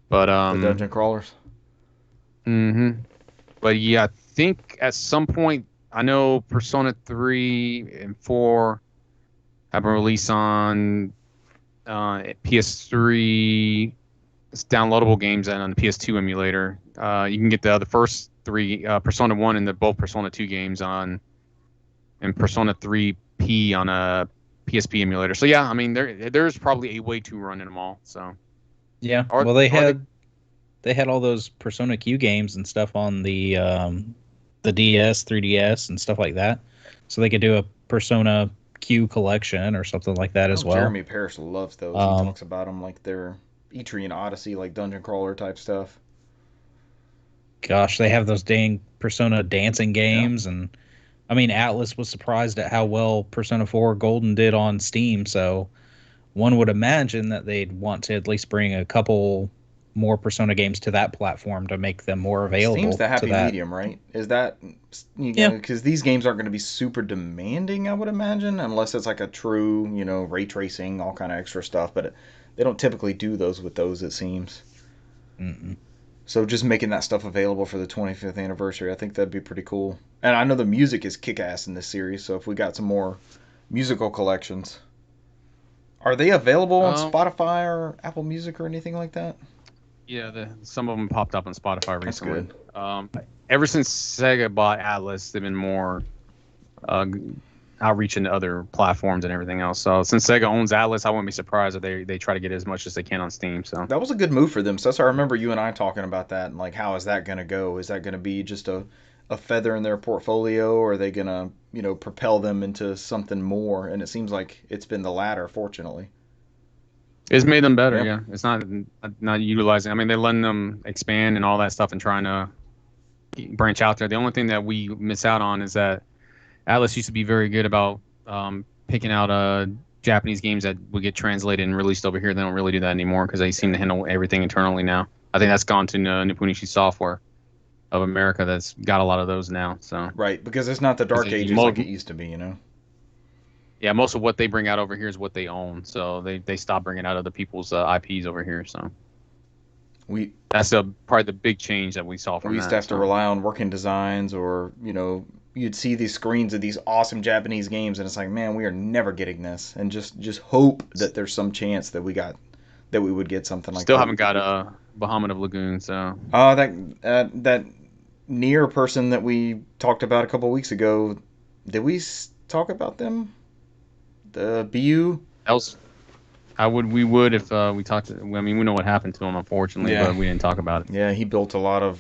Speaker 4: But
Speaker 2: The dungeon crawlers.
Speaker 4: But yeah, I think at some point, I know Persona 3 and 4 have been released on PS3. It's downloadable games and on the PS2 emulator. You can get the first 3 Persona 1 and both Persona 2 games and Persona 3P on a PSP emulator. So yeah, I mean there's probably a way to run them all. So
Speaker 1: yeah, well they had all those Persona Q games and stuff on the DS, 3DS, and stuff like that. So they could do a Persona Q collection or something like that as well.
Speaker 2: Jeremy Parrish loves those. He talks about them like they're Etrian Odyssey, like dungeon crawler type stuff.
Speaker 1: Gosh, they have those dang Persona dancing games, and I mean, Atlas was surprised at how well Persona 4 Golden did on Steam, so one would imagine that they'd want to at least bring a couple more Persona games to that platform to make them more available.
Speaker 2: Steam's the happy medium, right? Is that, because these games aren't going to be super demanding, I would imagine, unless it's like a true, ray tracing, all kind of extra stuff, but they don't typically do those with those, it seems.
Speaker 1: Mm-mm.
Speaker 2: So just making that stuff available for the 25th anniversary, I think that'd be pretty cool. And I know the music is kick-ass in this series, so if we got some more musical collections. Are they available on Spotify or Apple Music or anything like that?
Speaker 4: Yeah, some of them popped up on Spotify recently.
Speaker 2: That's good.
Speaker 4: Ever since Sega bought Atlas, they've been more outreach into other platforms and everything else. So since Sega owns Atlas, I wouldn't be surprised if they try to get as much as they can on Steam. So
Speaker 2: that was a good move for them. So I remember you and I talking about that, and like, how is that going to go? Is that going to be just a feather in their portfolio, or are they going to propel them into something more? And it seems like it's been the latter, fortunately.
Speaker 4: It's made them better. Yeah, it's not utilizing. I mean, they're letting them expand and all that stuff and trying to branch out there. The only thing that we miss out on is that Atlas used to be very good about picking out Japanese games that would get translated and released over here. They don't really do that anymore because they seem to handle everything internally now. I think that's gone to Nipponishi Software of America that's got a lot of those now. So
Speaker 2: right, because it's not the Dark Ages like it used to be,
Speaker 4: Yeah, most of what they bring out over here is what they own. So they stop bringing out other people's IPs over here. So that's probably the big change that we saw from that.
Speaker 2: We used to have to rely on working designs, or you'd see these screens of these awesome Japanese games, and it's like, man, we are never getting this, and just hope that there's some chance that we would get something like that.
Speaker 4: Still haven't got a Bahamut of Lagoon, so.
Speaker 2: That Nier person that we talked about a couple weeks ago, did we talk about them? The BU?
Speaker 4: We would if we talked. I mean, we know what happened to him, unfortunately, but we didn't talk about it.
Speaker 2: Yeah, he built a lot of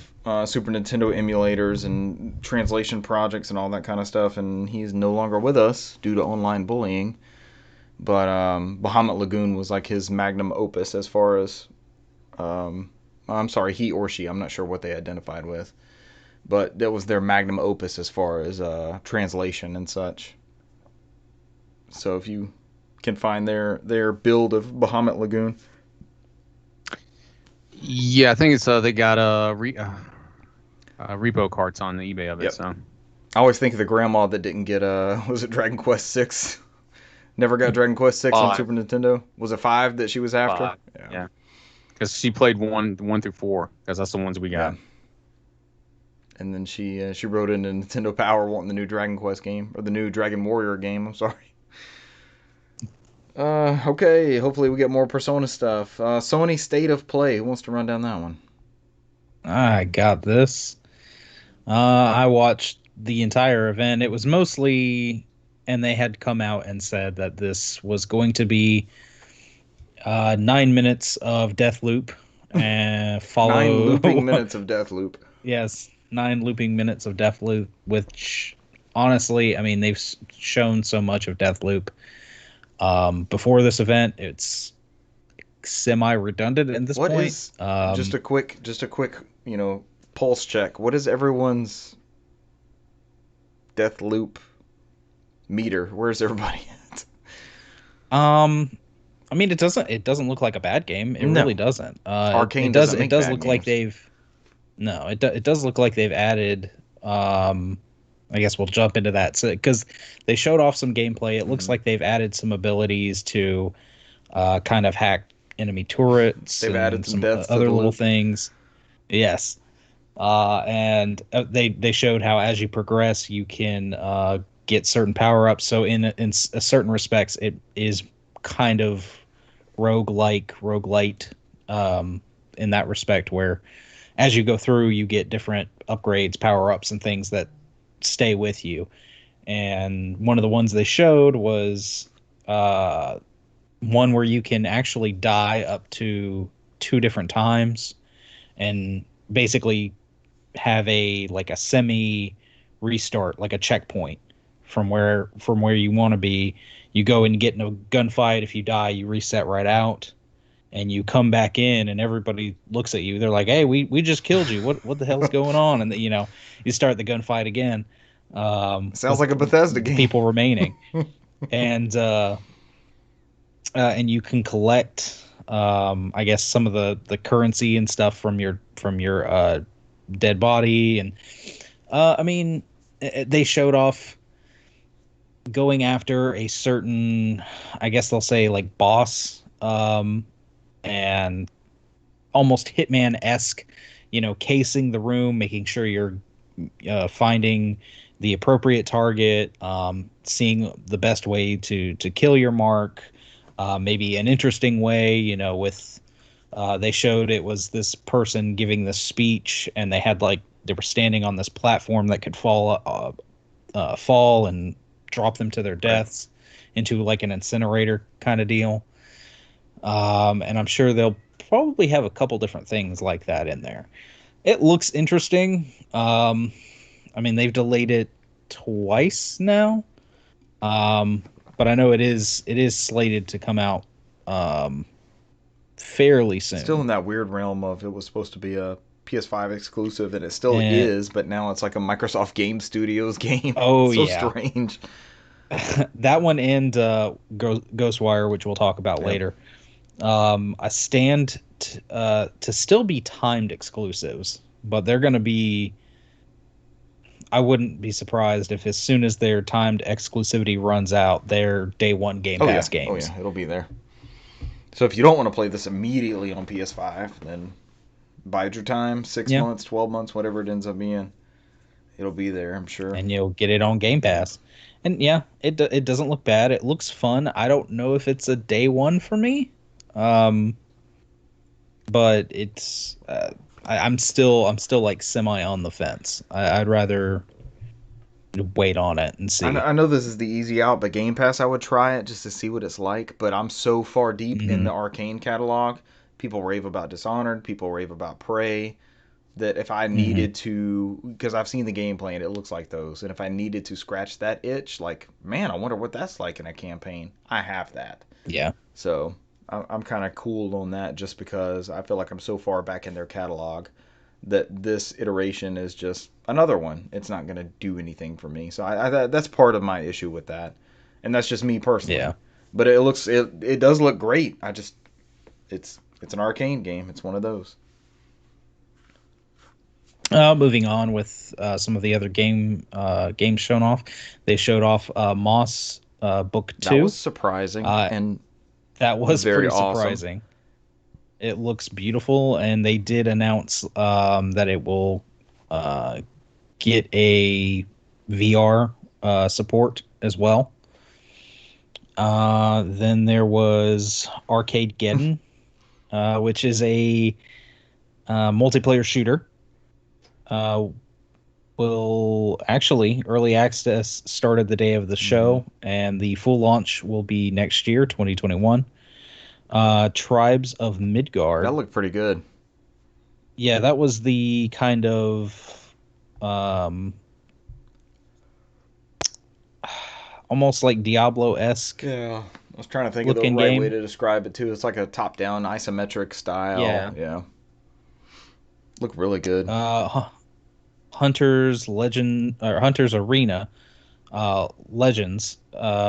Speaker 2: Super Nintendo emulators and translation projects and all that kind of stuff, and he's no longer with us due to online bullying. But Bahamut Lagoon was like his magnum opus as far as, I'm sorry, he or she, I'm not sure what they identified with, but that was their magnum opus as far as translation and such. So if you can find their build of Bahamut Lagoon.
Speaker 4: Yeah, I think it's they got repo carts on the eBay of it. Yep. So
Speaker 2: I always think of the grandma that didn't get was it Dragon Quest 6? Never got Dragon Quest 6 on Super Nintendo. Was it 5 that she was after?
Speaker 4: Yeah. Because she played 1 through 4. Because that's the ones we got.
Speaker 2: Yeah. And then she wrote into Nintendo Power wanting the new Dragon Quest game, or the new Dragon Warrior game. I'm sorry. Okay. Hopefully we get more Persona stuff. Sony State of Play. Who wants to run down that one?
Speaker 1: I got this. I watched the entire event. It was mostly, and they had come out and said that this was going to be 9 minutes of Deathloop and follow
Speaker 2: 9 looping minutes of Deathloop.
Speaker 1: Yes, 9 looping minutes of Deathloop, which honestly, I mean, they've shown so much of Deathloop. Before this event, it's semi-redundant at this point.
Speaker 2: What is just a quick, pulse check. What is everyone's Deathloop meter? Where's everybody at?
Speaker 1: I mean, it doesn't look like a bad game. It
Speaker 2: No.
Speaker 1: really doesn't.
Speaker 2: Arcane
Speaker 1: it does
Speaker 2: doesn't make
Speaker 1: look
Speaker 2: bad
Speaker 1: like
Speaker 2: games.
Speaker 1: it does look like they've added. I guess we'll jump into that. So, because they showed off some gameplay, it looks like they've added some abilities to kind of hack enemy turrets.
Speaker 2: They've
Speaker 1: and
Speaker 2: added some deaths to
Speaker 1: other
Speaker 2: the
Speaker 1: little
Speaker 2: loop.
Speaker 1: things. Yes. And they showed how as you progress, you can get certain power-ups. So in certain respects, it is kind of roguelite in that respect, where as you go through, you get different upgrades, power-ups, and things that stay with you. And one of the ones they showed was one where you can actually die up to 2 different times and basically have a semi restart, like a checkpoint from where you want to be. You go and get in a gunfight. If you die, you reset right out, and you come back in, and everybody looks at you. They're like, "Hey, we just killed you. What the hell's going on?" And you start the gunfight again.
Speaker 2: Sounds like a Bethesda game.
Speaker 1: People remaining, and you can collect, I guess, some of the currency and stuff from your dead body. And I mean, they showed off going after a certain, I guess they'll say, like, boss, and almost Hitman-esque, casing the room, making sure you're finding the appropriate target, seeing the best way to kill your mark, maybe an interesting way, with they showed it was this person giving this speech, and they were standing on this platform that could fall and drop them to their deaths into like an incinerator kind of deal. And I'm sure they'll probably have a couple different things like that in there. It looks interesting. I mean, they've delayed it twice now. But I know it is slated to come out fairly soon.
Speaker 2: Still in that weird realm of it was supposed to be a PS5 exclusive, and it still
Speaker 1: And-
Speaker 2: is, but now it's like a Microsoft Game Studios game.
Speaker 1: Oh,
Speaker 2: so
Speaker 1: yeah.
Speaker 2: strange.
Speaker 1: That one and Ghostwire, which we'll talk about later, I stand to still be timed exclusives, but they're going to be. I wouldn't be surprised if as soon as their timed exclusivity runs out, they're day one Game Pass games.
Speaker 2: Oh yeah, it'll be there. So if you don't want to play this immediately on PS5, then bide your time, 6 months, 12 months, whatever it ends up being. It'll be there, I'm sure.
Speaker 1: And you'll get it on Game Pass. And yeah, it doesn't look bad. It looks fun. I don't know if it's a day one for me, but it's I'm still like semi on the fence. I'd rather wait on it and see.
Speaker 2: I know this is the easy out, but Game Pass I would try it just to see what it's like. But I'm so far deep in the Arcane catalog. People rave about Dishonored. People rave about Prey. That if I needed to, because I've seen the gameplay and it looks like those, and if I needed to scratch that itch, like, man, I wonder what that's like in a campaign. I have that.
Speaker 1: Yeah.
Speaker 2: So I'm kind of cool on that just because I feel like I'm so far back in their catalog that this iteration is just another one. It's not going to do anything for me. So I that's part of my issue with that. And that's just me personally.
Speaker 1: Yeah.
Speaker 2: But it does look great. It's an Arcane game. It's one of those.
Speaker 1: Moving on with some of the other games shown off. They showed off Moss Book 2.
Speaker 2: That was surprising and
Speaker 1: that was
Speaker 2: very
Speaker 1: pretty surprising. It looks beautiful, and they did announce that it will get a VR support as well. Then there was Arcade Geddon, which is a multiplayer shooter. Will actually early access started the day of the show, and the full launch will be next year, 2021. Tribes of Midgard.
Speaker 2: That looked pretty good.
Speaker 1: Yeah, that was the kind of almost like Diablo-esque.
Speaker 2: Yeah, I was trying to think of the right way to describe it too. It's like a top-down isometric style. Yeah. Look really good.
Speaker 1: Hunter's Arena Legends,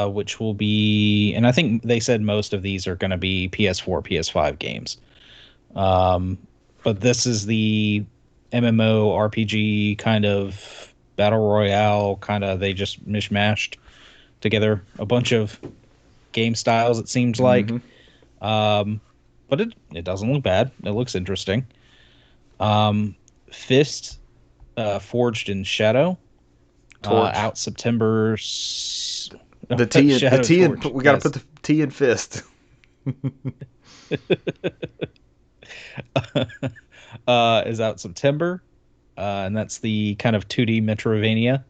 Speaker 1: which will be, and I think they said most of these are going to be PS4, PS5 games. But this is the MMO RPG kind of battle royale kind of. They just mishmashed together a bunch of game styles. It seems like, but it doesn't look bad. It looks interesting. Fist, Forged in Shadow, out September.
Speaker 2: The T and we got to put the T in Fist.
Speaker 1: Is out September, and that's the kind of 2D Metroidvania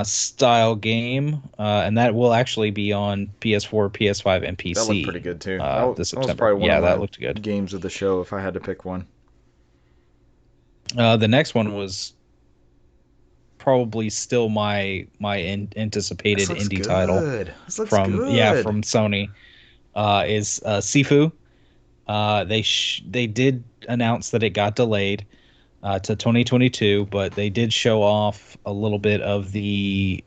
Speaker 1: style game, and that will actually be on PS4, PS5, and PC.
Speaker 2: That looked pretty good too.
Speaker 1: This September.
Speaker 2: That was probably one of
Speaker 1: that looked good.
Speaker 2: Games of the show if I had to pick one.
Speaker 1: The next one was probably still my anticipated indie title from Sony. Is Sifu. They did announce that it got delayed to 2022, but they did show off a little bit of the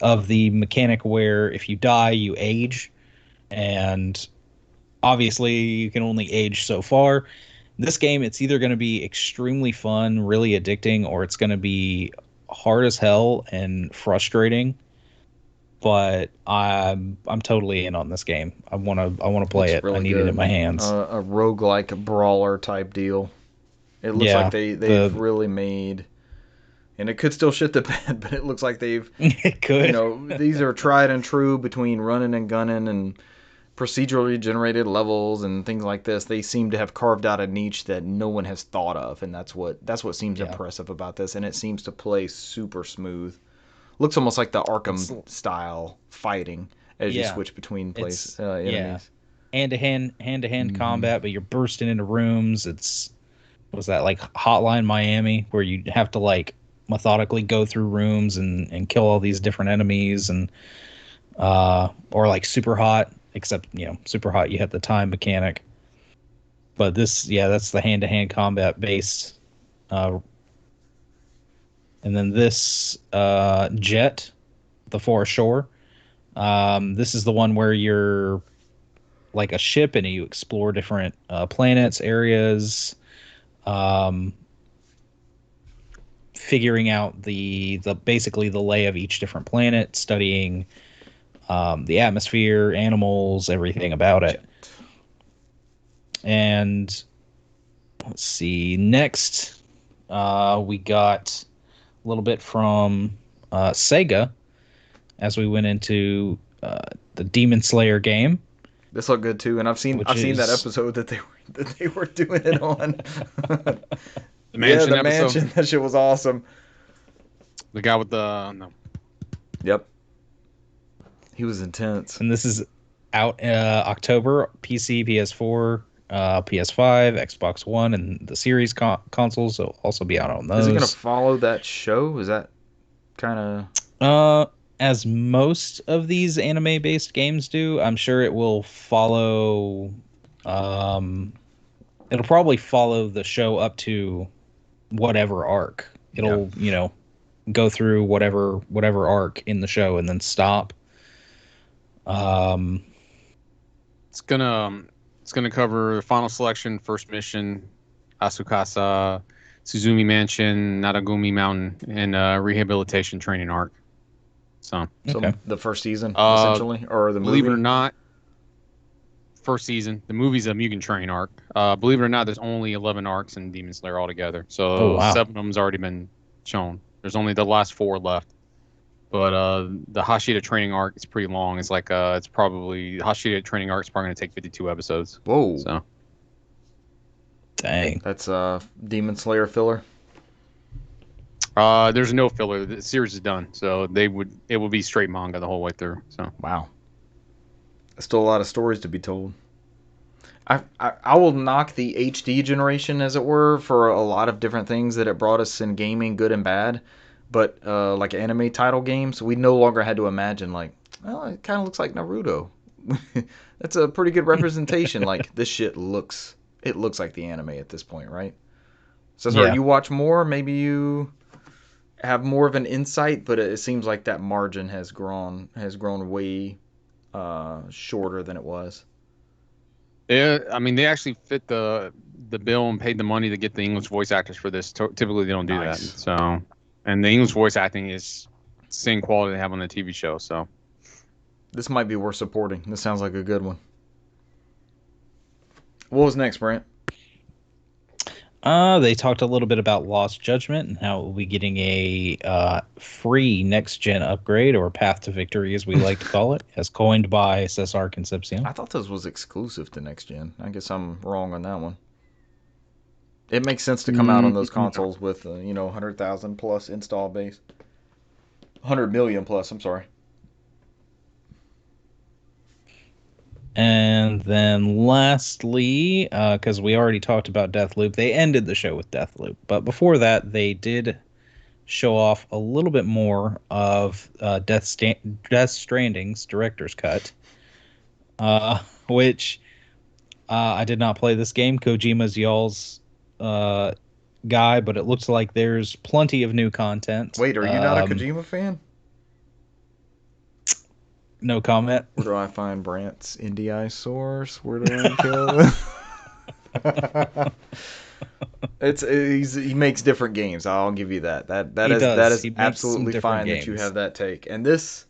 Speaker 1: mechanic where if you die, you age, and obviously you can only age so far. This game, it's either going to be extremely fun, really addicting, or it's going to be hard as hell and frustrating. But I'm totally in on this game. I want to play it. Really I need it in my hands.
Speaker 2: A roguelike brawler type deal. It looks like they've really made, and it could still shit the bed, but it looks like they've.
Speaker 1: It could.
Speaker 2: These are tried and true between running and gunning and procedurally generated levels and things like this. They seem to have carved out a niche that no one has thought of, and that's what seems impressive about this. And it seems to play super smooth. Looks almost like the Arkham style fighting as you switch between enemies.
Speaker 1: Hand-to-hand combat, but you're bursting into rooms. Was that like Hotline Miami, where you have to like methodically go through rooms and kill all these different enemies, and or like Super Hot, except Super Hot you have the time mechanic. But this, that's the hand-to-hand combat based. And then this Jet, the Forest Shore. This is the one where you're like a ship and you explore different planets, areas, figuring out the basically the lay of each different planet, studying the atmosphere, animals, everything about it. And let's see, next we got a little bit from Sega as we went into the Demon Slayer game.
Speaker 2: This looked good too, and I've seen that episode that they were doing it on.
Speaker 4: The mansion
Speaker 2: the mansion. That shit was awesome.
Speaker 4: The guy with the no.
Speaker 2: Yep. He was intense.
Speaker 1: And this is out October, PC, PS4, PS5, Xbox One, and the Series consoles will also be out on those.
Speaker 2: Is it going to follow that show? Is that kind of...
Speaker 1: As most of these anime-based games do, I'm sure it will follow... it'll probably follow the show up to whatever arc. It'll, go through whatever arc in the show and then stop.
Speaker 4: It's gonna cover the final selection, first mission, Asukasa, Suzumi Mansion, Naragumi Mountain, and rehabilitation training arc. So
Speaker 2: the first season essentially, or the movie?
Speaker 4: Believe it or not, first season. The movie's a Mugen Train arc. Believe it or not, there's only 11 arcs in Demon Slayer altogether. So
Speaker 1: Oh, wow.
Speaker 4: 7 of them's already been shown. There's only the last 4 left. But the Hashira training arc is pretty long. It's like it's probably Hashira training arc is probably going to take 52 episodes.
Speaker 2: Whoa.
Speaker 4: So
Speaker 1: Dang.
Speaker 2: That's Demon Slayer filler.
Speaker 4: there's no filler. The series is done. So it will be straight manga the whole way through. So
Speaker 2: Wow. Still a lot of stories to be told. I will knock the HD generation, as it were, for a lot of different things that it brought us in gaming, good and bad. But like anime title games, we no longer had to imagine like, well, it kind of looks like Naruto. That's a pretty good representation. Like this shit looks like the anime at this point, right? So sorry,
Speaker 1: Yeah.
Speaker 2: you watch more, maybe you have more of an insight, but it seems like that margin has grown way shorter than it was.
Speaker 4: yeah, I mean they actually fit the bill and paid the money to get the English voice actors for this. Typically they don't do
Speaker 2: Nice.
Speaker 4: that. So and the English voice acting is same quality they have on the TV show. So
Speaker 2: This might be worth supporting. This sounds like a good one. What was next, Brent?
Speaker 1: They talked a little bit about Lost Judgment and how it will be getting a free next-gen upgrade, or Path to Victory, as we like to call it, as coined by Cesar Concepcion.
Speaker 2: I thought this was exclusive to next gen. I guess I'm wrong on that one. It makes sense to come out on those consoles with 100,000 plus install base. 100 million plus, I'm sorry.
Speaker 1: And then lastly, because we already talked about Deathloop, they ended the show with Deathloop. But before that, they did show off a little bit more of Death Stranding's director's cut, which I did not play this game. Kojima's y'all's guy, but it looks like there's plenty of new content.
Speaker 2: Wait, are you not a Kojima fan?
Speaker 1: No comment.
Speaker 2: Where do I find Brant's indie eye source? Where do I kill? He makes different games. I'll give you that. That
Speaker 1: He
Speaker 2: is
Speaker 1: does. He makes some
Speaker 2: absolutely
Speaker 1: different
Speaker 2: fine that you
Speaker 1: games.
Speaker 2: have that take. And this,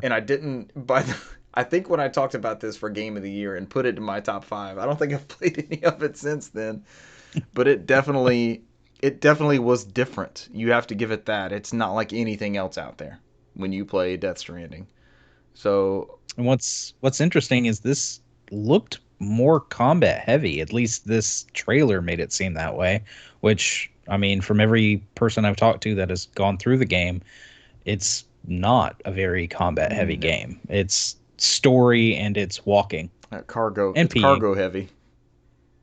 Speaker 2: and I didn't. I think when I talked about this for Game of the Year and put it in my top 5, I don't think I've played any of it since then. But it definitely was different. You have to give it that. It's not like anything else out there when you play Death Stranding. So,
Speaker 1: And what's interesting is this looked more combat heavy. At least this trailer made it seem that way. Which, I mean, from every person I've talked to that has gone through the game, it's not a very combat heavy game. It's story and it's walking.
Speaker 2: cargo.
Speaker 1: And
Speaker 2: It's
Speaker 1: peeing.
Speaker 2: cargo heavy.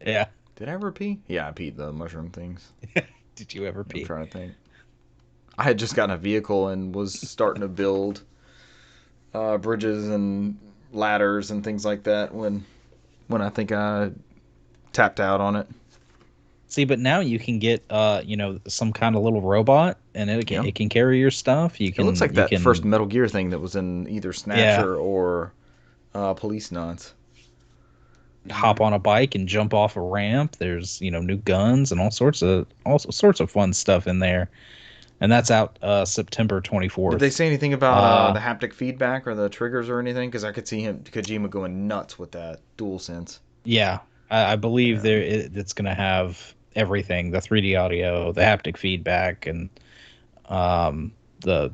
Speaker 1: Yeah.
Speaker 2: Did I ever pee? Yeah, I peed the mushroom things.
Speaker 1: Did you ever
Speaker 2: I'm
Speaker 1: pee?
Speaker 2: trying to think. I had just gotten a vehicle and was starting to build bridges and ladders and things like that when I think I tapped out on it.
Speaker 1: See, but now you can get some kind of little robot, and it can carry your stuff. You can.
Speaker 2: It looks like that
Speaker 1: can
Speaker 2: first Metal Gear thing that was in either Snatcher or Police Nuts.
Speaker 1: hop on a bike and jump off a ramp. There's new guns and all sorts of fun stuff in there, and that's out September 24th.
Speaker 2: Did they say anything about the haptic feedback or the triggers or anything? Because I could see Kojima going nuts with that DualSense.
Speaker 1: Yeah, I believe it's going to have everything: the 3D audio, the haptic feedback, and the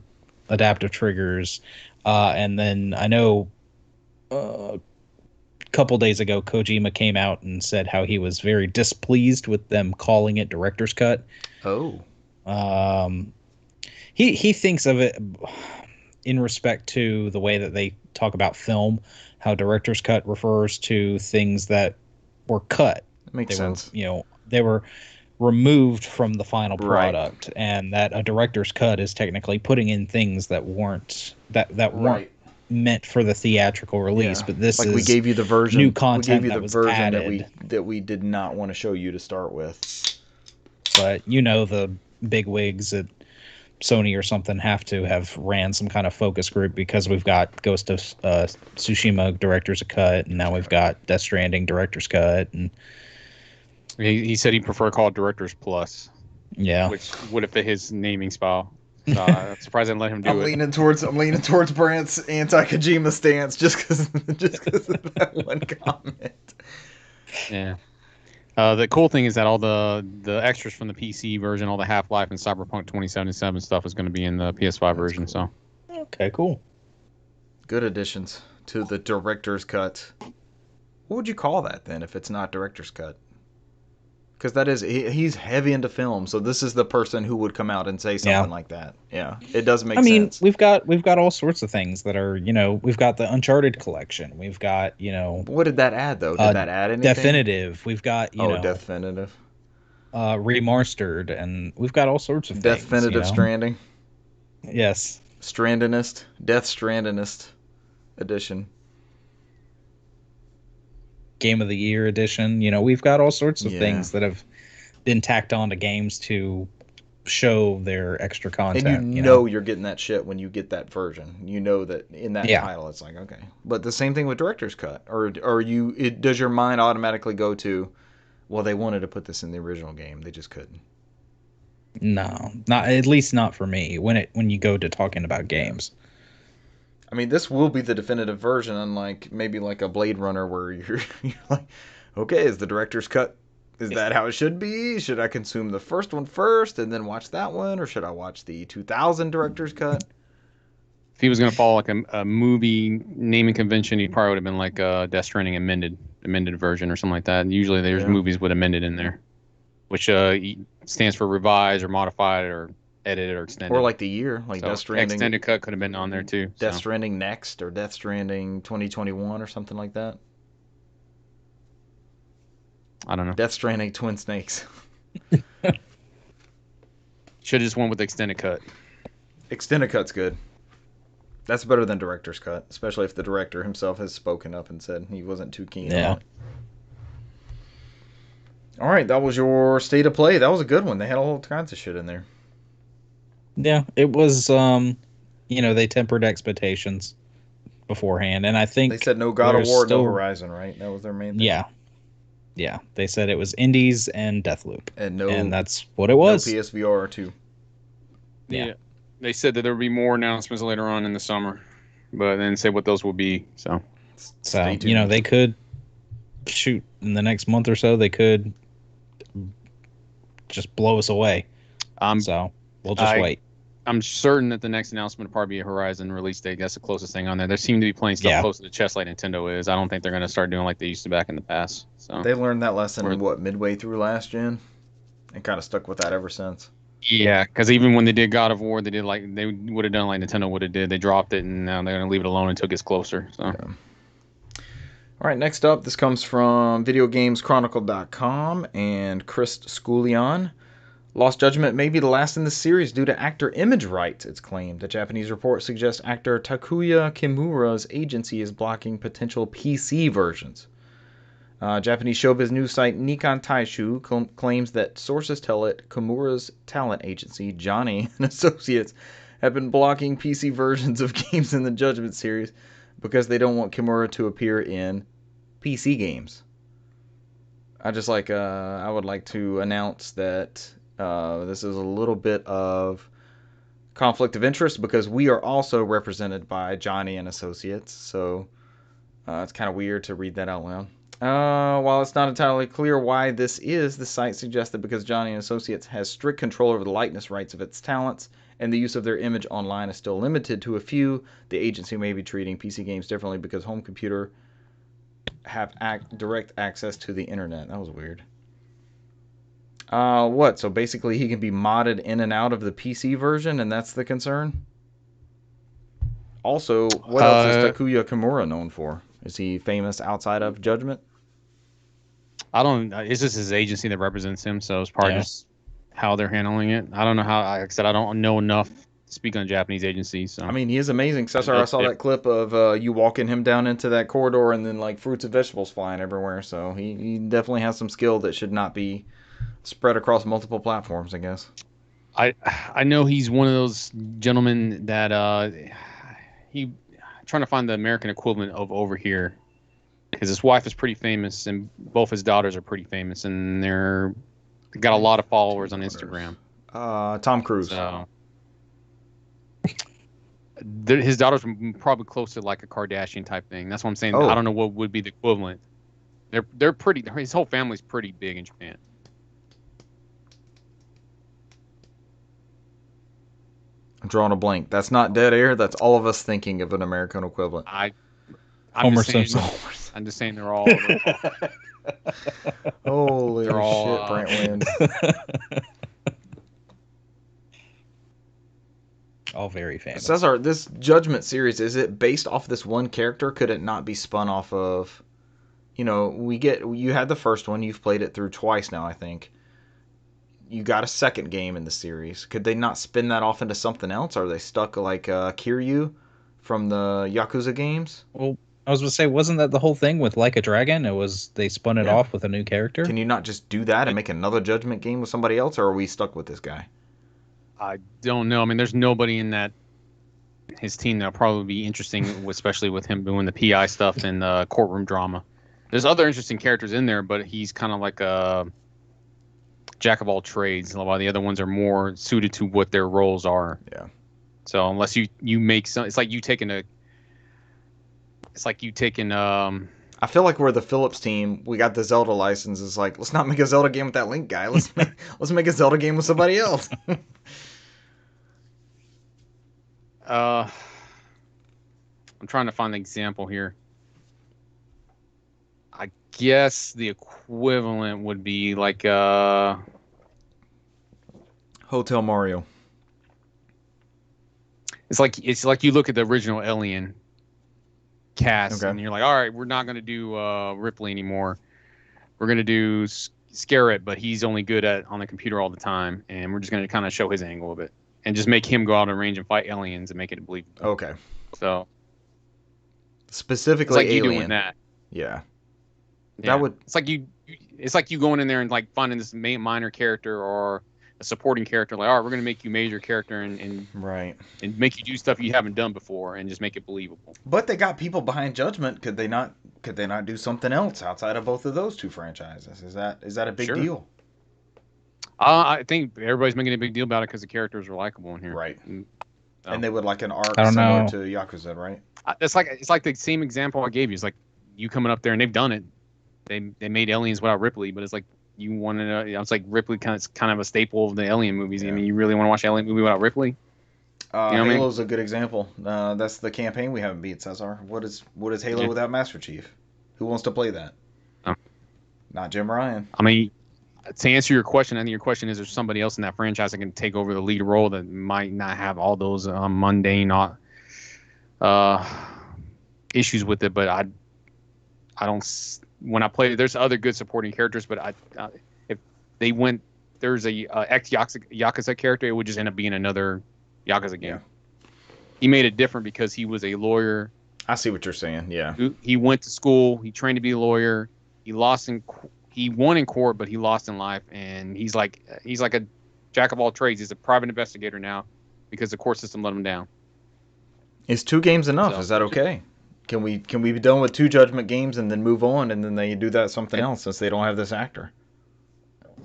Speaker 1: adaptive triggers. And then I know a couple days ago, Kojima came out and said how he was very displeased with them calling it director's cut.
Speaker 2: Oh.
Speaker 1: He thinks of it in respect to the way that they talk about film, how director's cut refers to things that were cut.
Speaker 2: Makes sense.
Speaker 1: They were removed from the final
Speaker 2: Right.
Speaker 1: product, and that a director's cut is technically putting in things that weren't
Speaker 2: Right.
Speaker 1: meant for the theatrical release.
Speaker 2: Yeah.
Speaker 1: But this
Speaker 2: like
Speaker 1: is
Speaker 2: we gave you the version.
Speaker 1: new content
Speaker 2: we gave you
Speaker 1: that
Speaker 2: the
Speaker 1: was
Speaker 2: version
Speaker 1: added.
Speaker 2: that we did not want to show you to start with.
Speaker 1: But the big wigs at Sony or something have to have ran some kind of focus group, because we've got Ghost of Tsushima director's cut, and now we've got Death Stranding director's cut, and
Speaker 4: he said he'd prefer to call it Directors Plus,
Speaker 1: yeah.
Speaker 4: which would have fit his naming style. So I'm surprised I didn't let him do
Speaker 2: I'm
Speaker 4: it.
Speaker 2: leaning towards Brant's anti-Kojima stance just because of that one comment.
Speaker 4: Yeah. The cool thing is that all the extras from the PC version, all the Half-Life and Cyberpunk 2077 stuff is going to be in the PS5 version.
Speaker 2: Cool.
Speaker 4: So
Speaker 1: Okay, cool.
Speaker 2: Good additions to the director's cut. What would you call that then if it's not director's cut? Because that is he's heavy into film, so this is the person who would come out and say something like that. Yeah, it does make sense.
Speaker 1: We've got all sorts of things that are, we've got the Uncharted collection. We've got,
Speaker 2: What did that add though? Did that add anything?
Speaker 1: Definitive. We've got,
Speaker 2: Definitive.
Speaker 1: Remastered, and we've got all sorts of things.
Speaker 2: Definitive Stranding.
Speaker 1: Yes.
Speaker 2: Strandinist. Death Strandinist edition.
Speaker 1: Game of the Year edition. We've got all sorts of things that have been tacked on to games to show their extra content.
Speaker 2: And you know you're getting that shit when you get that version. You know that in that title, it's like, okay. But the same thing with director's cut. Or does your mind automatically go to, well, they wanted to put this in the original game, they just couldn't.
Speaker 1: No, not at least not for me. When you go to talking about games.
Speaker 2: I mean, this will be the definitive version, unlike maybe like a Blade Runner where you're like, okay, is the director's cut? Is that how it should be? Should I consume the first one first and then watch that one, or should I watch the 2000 director's cut?
Speaker 4: if he was going to follow like a movie naming convention, he probably would have been like Death Stranding amended version or something like that. And usually there's movies with amended in there, which stands for revised or modified or edited or extended.
Speaker 2: Or like the year, like
Speaker 4: so
Speaker 2: Death Stranding.
Speaker 4: Extended cut could have been on there too.
Speaker 2: Death Stranding Next or Death Stranding 2021 or something like that.
Speaker 4: I don't know.
Speaker 2: Death Stranding Twin Snakes.
Speaker 4: Should have just went with the extended cut.
Speaker 2: Extended cut's good. That's better than director's cut, especially if the director himself has spoken up and said he wasn't too keen on it. All right, that was your state of play. That was a good one. They had all kinds of shit in there.
Speaker 1: Yeah, it was. They tempered expectations beforehand, and I think
Speaker 2: they said no God of War, no Horizon, right? That was their main thing.
Speaker 1: Yeah. They said it was Indies and Deathloop,
Speaker 2: and
Speaker 1: that's what it was.
Speaker 2: No PSVR 2.
Speaker 4: Yeah. They said that there would be more announcements later on in the summer, but then say what those will be. So
Speaker 1: they could shoot in the next month or so. They could just blow us away. So we'll just wait.
Speaker 4: I'm certain that the next announcement will probably be a Horizon release date. That's the closest thing on there. They seem to be playing stuff close to the chest like Nintendo is. I don't think they're going to start doing like they used to back in the past. So
Speaker 2: they learned that lesson midway through last gen, and kind of stuck with that ever since.
Speaker 4: Yeah, because even when they did God of War, they would have done like Nintendo would have did. They dropped it, and now they're going to leave it alone until it gets closer. So.
Speaker 2: Okay. All right, next up, this comes from VideoGamesChronicle.com and Chris Sculion. Lost Judgment may be the last in the series due to actor image rights, it's claimed. A Japanese report suggests actor Takuya Kimura's agency is blocking potential PC versions. Japanese showbiz news site Nikkan Taishu claims that sources tell it Kimura's talent agency, Johnny & Associates, have been blocking PC versions of games in the Judgment series because they don't want Kimura to appear in PC games. I would like to announce that this is a little bit of conflict of interest because we are also represented by Johnny & Associates, so it's kind of weird to read that out loud. While it's not entirely clear why this is, the site suggests that because Johnny & Associates has strict control over the likeness rights of its talents and the use of their image online is still limited to a few, the agency may be treating PC games differently because home computer have direct access to the internet. That was weird. So basically he can be modded in and out of the PC version, and that's the concern? Also, what else is Takuya Kimura known for? Is he famous outside of Judgment?
Speaker 4: I don't. It's just his agency that represents him, so it's probably just how they're handling it. I don't know how. Like I said, I don't know enough to speak on Japanese agencies. So.
Speaker 2: I mean, he is amazing. I saw that clip of you walking him down into that corridor, and then like fruits and vegetables flying everywhere. So he definitely has some skill that should not be spread across multiple platforms, I guess.
Speaker 4: I know he's one of those gentlemen that he trying to find the American equivalent of over here, because his wife is pretty famous and both his daughters are pretty famous, and they got a lot of followers on Instagram.
Speaker 2: Tom Cruise.
Speaker 4: So his daughters are probably close to like a Kardashian type thing. That's what I'm saying. I don't know what would be the equivalent. They're pretty. His whole family's pretty big in Japan.
Speaker 2: I'm drawing a blank. That's not dead air. That's all of us thinking of an American equivalent.
Speaker 4: I'm
Speaker 1: Homer
Speaker 4: just saying,
Speaker 1: Simpson.
Speaker 4: I'm just saying they're all.
Speaker 2: Holy
Speaker 4: They're all,
Speaker 2: shit, Brent wins.
Speaker 1: All very famous.
Speaker 2: Cesar, this Judgment series, is it based off this one character? Could it not be spun off of... you had the first one. You've played it through twice now, I think. You got a second game in the series. Could they not spin that off into something else? Are they stuck like Kiryu from the Yakuza games?
Speaker 1: Well, I was going to say, wasn't that the whole thing with Like a Dragon? It was they spun it off with a new character.
Speaker 2: Can you not just do that and make another Judgment game with somebody else, or are we stuck with this guy?
Speaker 4: I don't know. I mean, there's nobody in his team that'll probably be interesting, especially with him doing the PI stuff and the courtroom drama. There's other interesting characters in there, but he's kind of like a jack of all trades. A lot of the other ones are more suited to what their roles are.
Speaker 2: Yeah.
Speaker 4: So unless you make some, it's like you taking
Speaker 2: I feel like we're the Philips team. We got the Zelda license. It's like, let's not make a Zelda game with that Link guy. Let's make a Zelda game with somebody else.
Speaker 4: I'm trying to find the example here. I guess the equivalent would be like
Speaker 2: Hotel Mario.
Speaker 4: It's like you look at the original Alien cast and you're like, all right, we're not going to do Ripley anymore. We're going to do Scarrett, but he's only good on the computer all the time, and we're just going to kind of show his angle a bit and just make him go out on range and fight aliens and make it believable.
Speaker 2: Okay.
Speaker 4: So
Speaker 2: specifically
Speaker 4: it's like
Speaker 2: Alien.
Speaker 4: you doing that.
Speaker 2: Yeah.
Speaker 4: That would. It's like you going in there and like finding this minor character or a supporting character. Like, all right, we're gonna make you major character and
Speaker 2: right
Speaker 4: and make you do stuff you haven't done before and just make it believable.
Speaker 2: But they got people behind Judgment. Could they not do something else outside of both of those two franchises? Is that a big deal?
Speaker 4: I think everybody's making a big deal about it because the characters are likable in here.
Speaker 2: Right. And they would like an arc
Speaker 1: similar
Speaker 2: to Yakuza, right?
Speaker 4: It's like the same example I gave you. It's like you coming up there and they've done it. They made Aliens without Ripley, but it's like you want to know. It's like Ripley kind of a staple of the Alien movies. Yeah. I mean, you really want to watch an Alien movie without Ripley?
Speaker 2: Halo's a good example. That's the campaign we haven't beat, Cesar. What is Halo without Master Chief? Who wants to play that? Not Jim Ryan.
Speaker 4: I mean, to answer your question, I think your question is: there's somebody else in that franchise that can take over the lead role that might not have all those mundane issues with it. But I don't. When I played it, there's other good supporting characters, but if they went, there's a ex-Yakuza character, it would just end up being another Yakuza game. Yeah. He made it different because he was a lawyer.
Speaker 2: I see what you're saying, yeah.
Speaker 4: He went to school, he trained to be a lawyer, he won in court, but he lost in life, and he's like a jack of all trades. He's a private investigator now because the court system let him down.
Speaker 2: Is 2 games enough? Is that okay? Can we be done with 2 Judgment games and then move on, and then they do that something else since they don't have this actor?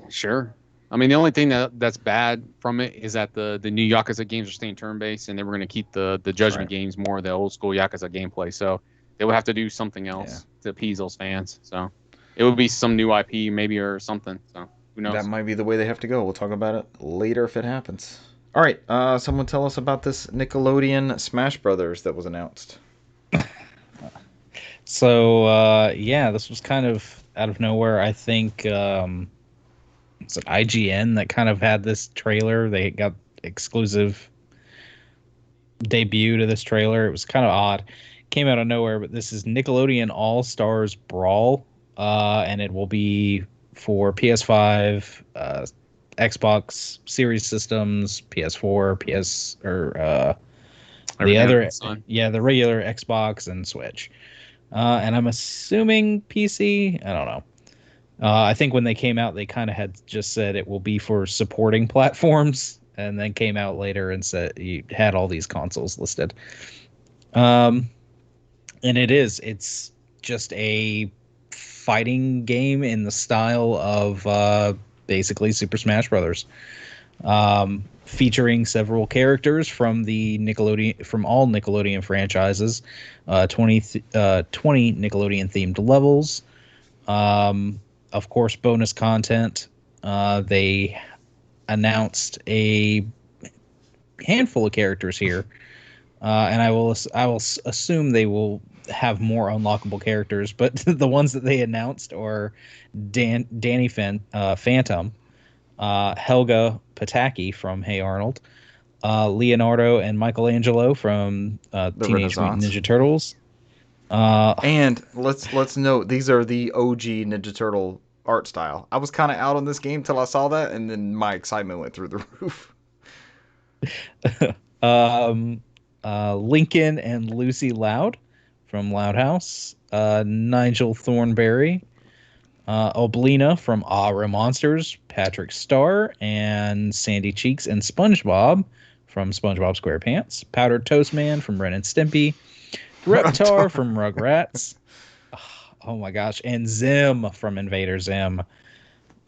Speaker 4: Sure. I mean, the only thing that's bad from it is that the new Yakuza games are staying turn-based, and they were going to keep the Judgment games more the old school Yakuza gameplay. So they would have to do something else to appease those fans. So it would be some new IP maybe or something. So who knows?
Speaker 2: That might be the way they have to go. We'll talk about it later if it happens. All right. Someone tell us about this Nickelodeon Smash Brothers that was announced.
Speaker 1: So, this was kind of out of nowhere. I think it's an IGN that kind of had this trailer. They got exclusive debut to this trailer. It was kind of odd. Came out of nowhere, but this is Nickelodeon All-Stars Brawl, and it will be for PS5, Xbox Series systems, PS4, the regular Xbox and Switch. And I'm assuming PC. I don't know. I think when they came out, they kind of had just said it will be for supporting platforms, and then came out later and said you had all these consoles listed. And it's just a fighting game in the style of basically Super Smash Brothers, featuring several characters from all Nickelodeon franchises, 20 Nickelodeon themed levels. Of course, bonus content. They announced a handful of characters here, and I will assume they will have more unlockable characters. But the ones that they announced are Danny Phantom, Helga Pataki from Hey Arnold, Leonardo and Michelangelo from Teenage Mutant Ninja Turtles.
Speaker 2: And let's note, these are the OG Ninja Turtle art style. I was kind of out on this game till I saw that, and then my excitement went through the roof.
Speaker 1: Lincoln and Lucy Loud from Loud House, Nigel Thornberry, Oblina from Aura Monsters, Patrick Starr, and Sandy Cheeks and SpongeBob from SpongeBob SquarePants, Powdered Toast Man from Ren and Stimpy, Reptar from Rugrats. Oh my gosh, and Zim from Invader Zim.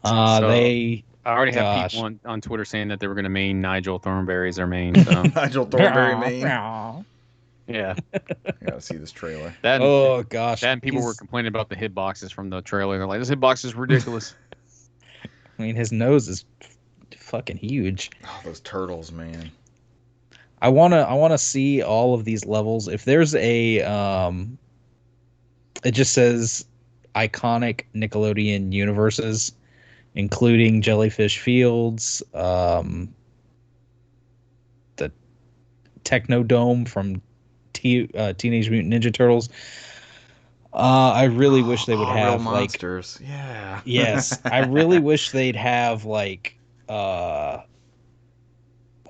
Speaker 1: I
Speaker 4: already have people on Twitter saying that they were going to main Nigel Thornberry as their main. So.
Speaker 2: Nigel Thornberry main.
Speaker 4: Yeah.
Speaker 2: I gotta see this trailer.
Speaker 1: Oh gosh.
Speaker 4: Then people were complaining about the hitboxes from the trailer. They're like, this hitbox is ridiculous.
Speaker 1: I mean, his nose is fucking huge.
Speaker 2: Oh, those turtles, man.
Speaker 1: I wanna see all of these levels. If there's a it just says iconic Nickelodeon universes, including Jellyfish Fields, the Technodome from Teenage Mutant Ninja Turtles. I really wish they would have
Speaker 2: real monsters. Yeah.
Speaker 1: Yes, I really wish they'd have like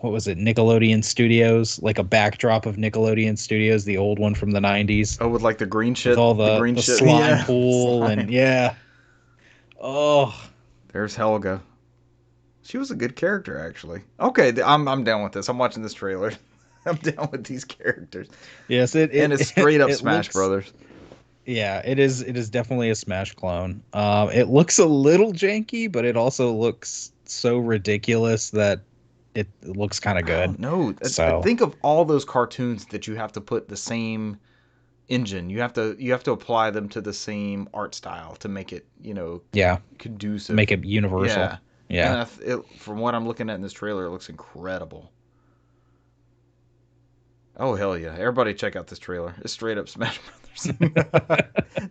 Speaker 1: what was it, Nickelodeon Studios, like a backdrop of Nickelodeon Studios, the old one from the 90s.
Speaker 2: Oh, with like the green shit,
Speaker 1: with all the
Speaker 2: green
Speaker 1: shit.
Speaker 2: slime
Speaker 1: pool
Speaker 2: slime.
Speaker 1: And yeah. Oh,
Speaker 2: there's Helga. She was a good character, actually. Okay, I'm down with this. I'm watching this trailer. I'm down with these characters.
Speaker 1: Yes,
Speaker 2: and it's straight up Smash Brothers.
Speaker 1: Yeah, it is. It is definitely a Smash clone. It looks a little janky, but it also looks so ridiculous that it looks kind of good.
Speaker 2: No, so think of all those cartoons that you have to put the same engine. You have to apply them to the same art style to make it, conducive.
Speaker 1: Make it universal. Yeah.
Speaker 2: And from what I'm looking at in this trailer, it looks incredible. Oh hell yeah! Everybody check out this trailer. It's straight up Smash Brothers.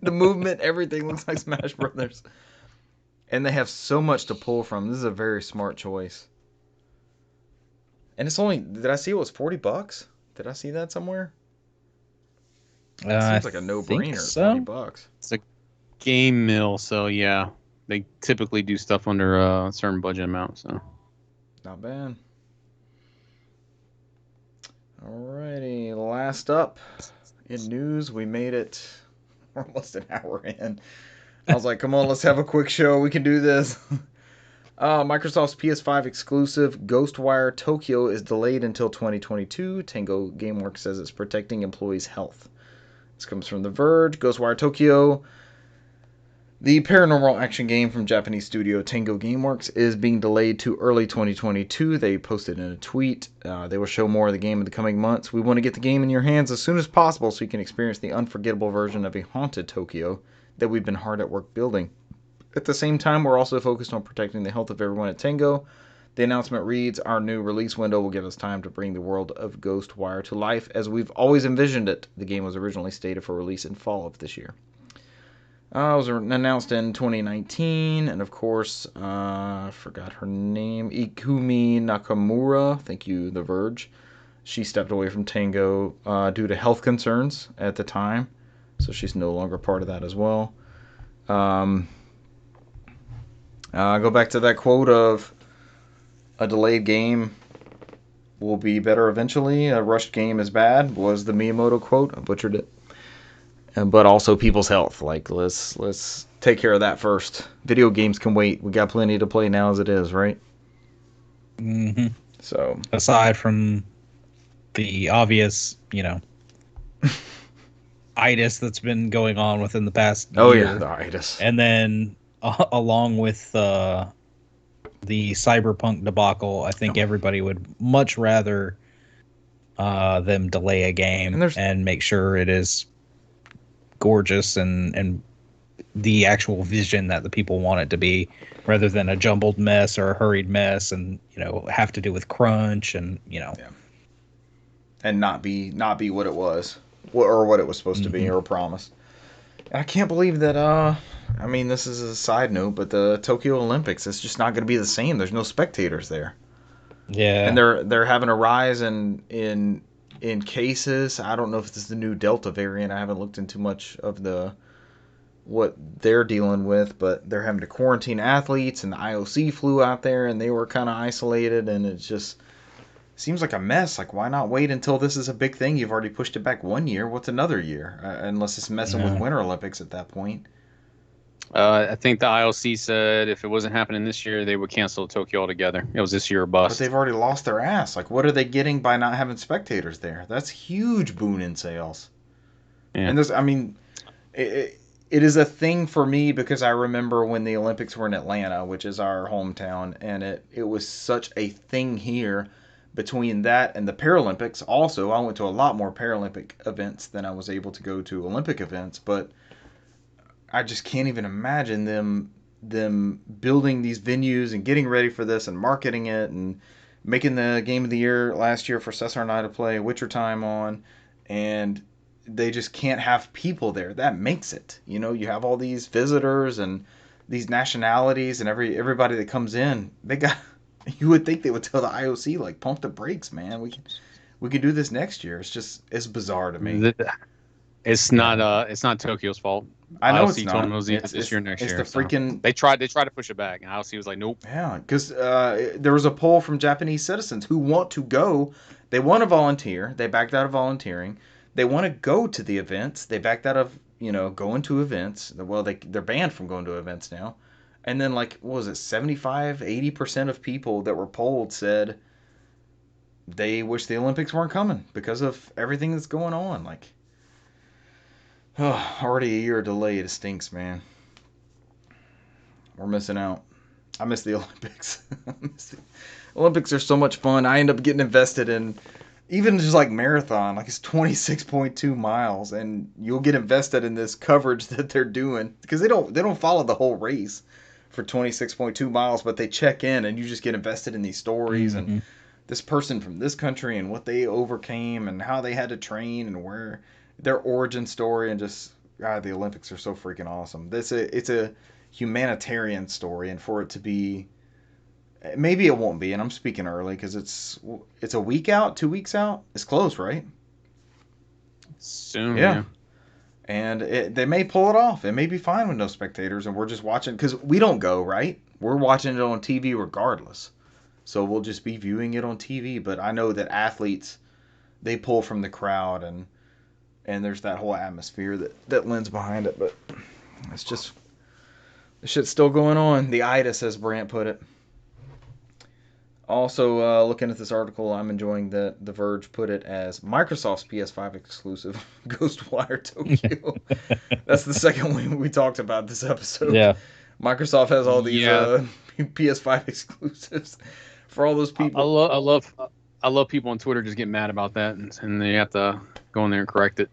Speaker 2: The movement, everything looks like Smash Brothers. And they have so much to pull from. This is a very smart choice. And it's only, did I see it was $40? Did I see that somewhere? It seems like a no-brainer.
Speaker 1: So.
Speaker 2: $40.
Speaker 4: It's a game mill, so yeah. They typically do stuff under a certain budget amount, so.
Speaker 2: Not bad. Alrighty, last up in news, we made it almost an hour in. I was like, come on, let's have a quick show. We can do this. Microsoft's PS5 exclusive Ghostwire Tokyo is delayed until 2022. Tango Gameworks says it's protecting employees' health. This comes from The Verge. Ghostwire Tokyo, the paranormal action game from Japanese studio Tango Gameworks, is being delayed to early 2022. They posted in a tweet. They will show more of the game in the coming months. We want to get the game in your hands as soon as possible so you can experience the unforgettable version of a haunted Tokyo that we've been hard at work building. At the same time, we're also focused on protecting the health of everyone at Tango. The announcement reads, our new release window will give us time to bring the world of Ghostwire to life as we've always envisioned it. The game was originally stated for release in fall of this year. It was announced in 2019, and of course, I forgot her name, Ikumi Nakamura, thank you, The Verge. She stepped away from Tango due to health concerns at the time, so she's no longer part of that as well. Go back to that quote of a delayed game will be better eventually. A rushed game is bad was the Miyamoto quote. I butchered it. But also people's health. Like let's take care of that first. Video games can wait. We got plenty to play now as it is, right?
Speaker 1: Mm-hmm.
Speaker 2: So
Speaker 1: aside from the obvious, itis that's been going on within the past year.
Speaker 2: Oh yeah, the itis.
Speaker 1: And then along with the Cyberpunk debacle, I think everybody would much rather them delay a game and make sure it is gorgeous and the actual vision that the people want it to be, rather than a jumbled mess or a hurried mess, and have to do with crunch and
Speaker 2: Yeah. And not be what it was, or what it was supposed to be, or promised. And I can't believe that. I mean, this is a side note, but the Tokyo Olympics, it's just not going to be the same. There's no spectators there.
Speaker 1: Yeah.
Speaker 2: And they're having a rise in cases. I don't know if this is the new Delta variant. I haven't looked into much of what they're dealing with, but they're having to quarantine athletes, and the IOC flew out there, and they were kind of isolated, and it just seems like a mess. Like, why not wait until this is a big thing? You've already pushed it back 1 year. What's another year? Unless it's messing with Winter Olympics at that point.
Speaker 4: I think the IOC said if it wasn't happening this year, they would cancel Tokyo altogether. It was this year or bust.
Speaker 2: But they've already lost their ass. Like, what are they getting by not having spectators there? That's huge boon in sales. Yeah. And there's, I mean, it is a thing for me because I remember when the Olympics were in Atlanta, which is our hometown, and it was such a thing here. Between that and the Paralympics, also, I went to a lot more Paralympic events than I was able to go to Olympic events, but I just can't even imagine them building these venues and getting ready for this and marketing it and making the game of the year last year for Cesar and I to play Witcher Time on, and they just can't have people there. That makes it. You have all these visitors and these nationalities and everybody that comes in. You would think they would tell the IOC, like, pump the brakes, man. We can do this next year. It's bizarre to me.
Speaker 4: It's not Tokyo's fault.
Speaker 2: I know
Speaker 4: IOC
Speaker 2: it's not.
Speaker 4: Told them it was this year, next year.
Speaker 2: It's the freaking.
Speaker 4: They tried to push it back, and IOC was like, nope.
Speaker 2: Yeah, because there was a poll from Japanese citizens who want to go. They want to volunteer. They backed out of volunteering. They want to go to the events. They backed out of going to events. Well, they're banned from going to events now. And then, like, what was it, 75-80% of people that were polled said they wish the Olympics weren't coming because of everything that's going on. Like, already a year delayed. It stinks, man. We're missing out. I miss the Olympics. Olympics are so much fun. I end up getting invested in even just like marathon. Like, it's 26.2 miles, and you'll get invested in this coverage that they're doing because they don't follow the whole race for 26.2 miles, but they check in, and you just get invested in these stories and this person from this country and what they overcame and how they had to train and where their origin story, and just the Olympics are so freaking awesome. It's a humanitarian story, and for it to be, maybe it won't be, and I'm speaking early because it's a week out, 2 weeks out. It's close, right?
Speaker 4: Soon,
Speaker 2: yeah. And they may pull it off. It may be fine with no spectators, and we're just watching because we don't go, right? We're watching it on TV regardless. So we'll just be viewing it on TV. But I know that athletes, they pull from the crowd, and there's that whole atmosphere that lends behind it. But it's just, the shit's still going on. The itis, as Brant put it. Also, looking at this article, I'm enjoying that The Verge put it as Microsoft's PS5 exclusive, Ghostwire Tokyo. That's the second one we talked about this episode.
Speaker 1: Yeah.
Speaker 2: Microsoft has all these PS5 exclusives for all those people.
Speaker 4: I love people on Twitter just getting mad about that, and they have to go in there and correct it.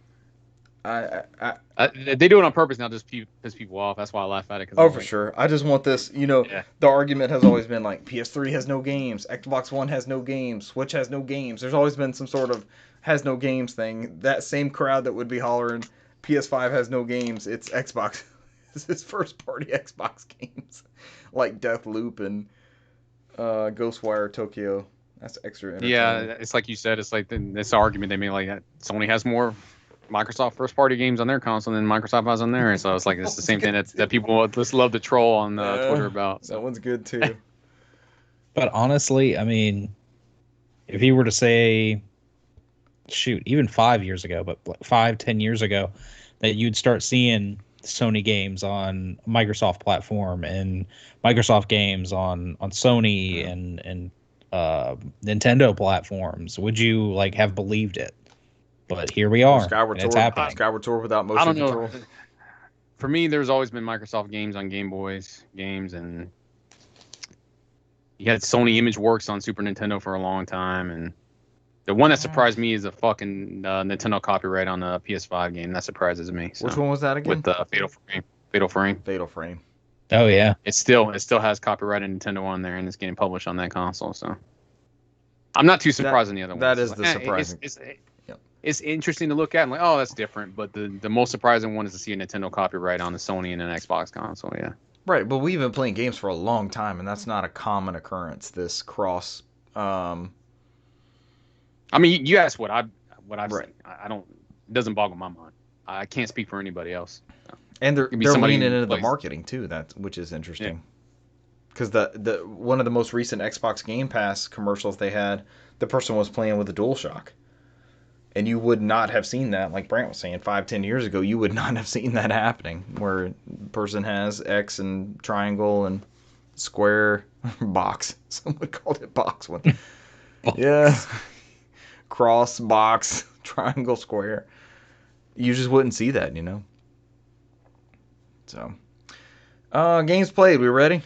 Speaker 4: They do it on purpose now, just piss people off. That's why I laugh at it.
Speaker 2: Oh, for sure. I just want this. The argument has always been like PS3 has no games, Xbox One has no games, Switch has no games. There's always been some sort of has no games thing. That same crowd that would be hollering PS5 has no games, it's Xbox. It's first party Xbox games like Deathloop and Ghostwire Tokyo. That's extra entertaining.
Speaker 4: Yeah, it's like you said. It's like this argument they made, like that Sony has more Microsoft first party games on their console than Microsoft has on there, and so it's like it's the same thing that people just love to troll on Twitter about. So.
Speaker 2: That one's good too.
Speaker 1: But honestly, I mean, if you were to say, shoot, even 5 years ago, but 5-10 years ago, that you'd start seeing Sony games on Microsoft platform and Microsoft games on Sony and Nintendo platforms, would you like have believed it? But here we are.
Speaker 2: Skyward Sword without motion control.
Speaker 4: I don't know. For me, there's always been Microsoft games on Game Boys games, and you had Sony ImageWorks on Super Nintendo for a long time, and the one that surprised me is a fucking Nintendo copyright on the PS5 game. That surprises me. So,
Speaker 2: which one was that again?
Speaker 4: With Fatal Frame. Fatal Frame.
Speaker 2: Fatal Frame.
Speaker 1: Oh yeah.
Speaker 4: It still has copyrighted Nintendo on there, and it's getting published on that console. So I'm not too surprised in the other ones.
Speaker 2: That is
Speaker 4: It's
Speaker 2: the
Speaker 4: like,
Speaker 2: surprising.
Speaker 4: It's interesting to look at and like, oh, that's different. But the most surprising one is to see a Nintendo copyright on a Sony and an Xbox console. Yeah.
Speaker 2: Right, but we've been playing games for a long time, and that's not a common occurrence. This cross.
Speaker 4: I mean, you asked what I've
Speaker 2: Right.
Speaker 4: seen. I don't. It doesn't boggle my mind. I can't speak for anybody else.
Speaker 2: And they're
Speaker 4: Could be somebody
Speaker 2: leaning
Speaker 4: who
Speaker 2: into the
Speaker 4: plays-
Speaker 2: marketing too, which is interesting. Because the one of the most recent Xbox Game Pass commercials they had, the person was playing with a DualShock. And you would not have seen that, like Brant was saying, 5-10 years ago, you would not have seen that happening, where a person has X and triangle and square box. Someone called it box one. Yeah. Cross, box, triangle, square. You just wouldn't see that, you know? So, games played. We ready?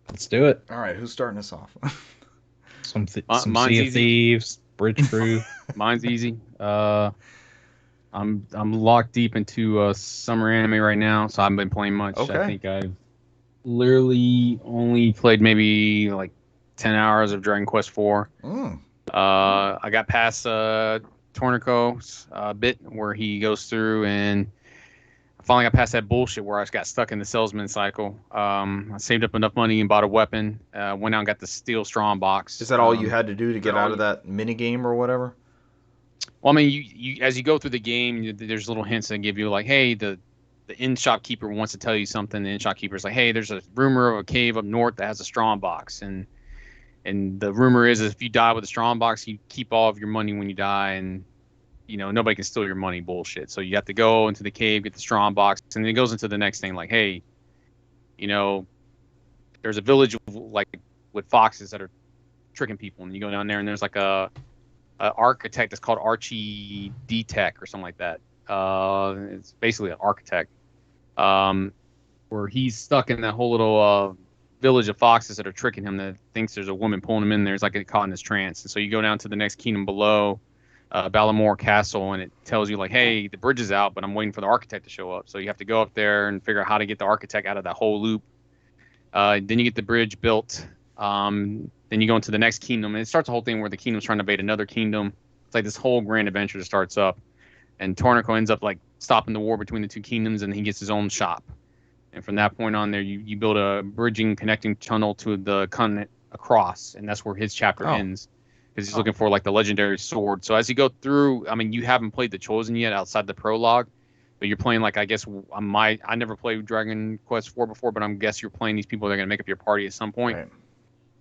Speaker 1: Let's do it.
Speaker 2: All right, who's starting us off?
Speaker 1: Some
Speaker 4: Mine's
Speaker 1: Sea of
Speaker 4: easy.
Speaker 1: Thieves, Bridge Crew.
Speaker 4: Mine's easy. I'm locked deep into summer anime right now, so I haven't been playing much.
Speaker 2: Okay.
Speaker 4: I think I've literally only played maybe like 10 hours of Dragon Quest IV. I got past Tornico's bit where he goes through, and I finally got past that bullshit where I just got stuck in the salesman cycle. I saved up enough money and bought a weapon. Went out and got the steel strong box.
Speaker 2: Is that all you had to do to get out of that mini game or whatever?
Speaker 4: Well, I mean, you as you go through the game, there's little hints that give you like, hey, the inn shopkeeper wants to tell you something. The inn shopkeeper's like, hey, there's a rumor of a cave up north that has a strong box, and the rumor is if you die with a strong box, you keep all of your money when you die, and you know nobody can steal your money. Bullshit. So you have to go into the cave, get the strong box, and then it goes into the next thing like, hey, you know, there's a village like with foxes that are tricking people, and you go down there, and there's like a architect that's called Archie D-Tech or something like that. It's basically an architect, where he's stuck in that whole little village of foxes that are tricking him. That thinks there's a woman pulling him in there. It's like get caught in this trance. And so you go down to the next kingdom below, Balamore Castle, and it tells you like, hey, the bridge is out, but I'm waiting for the architect to show up. So you have to go up there and figure out how to get the architect out of that whole loop. Then you get the bridge built. Then you go into the next kingdom, and it starts a whole thing where the kingdom's trying to invade another kingdom. It's like this whole grand adventure that starts up, and Tornico ends up like stopping the war between the two kingdoms, and he gets his own shop. And from that point on, there you build a bridging connecting tunnel to the continent across, and that's where his chapter ends, because he's looking for like the legendary sword. So as you go through, I mean, you haven't played the Chosen yet outside the prologue, but you're playing like, I guess I never played Dragon Quest IV before, but I'm guess you're playing these people that are gonna make up your party at some point. Right.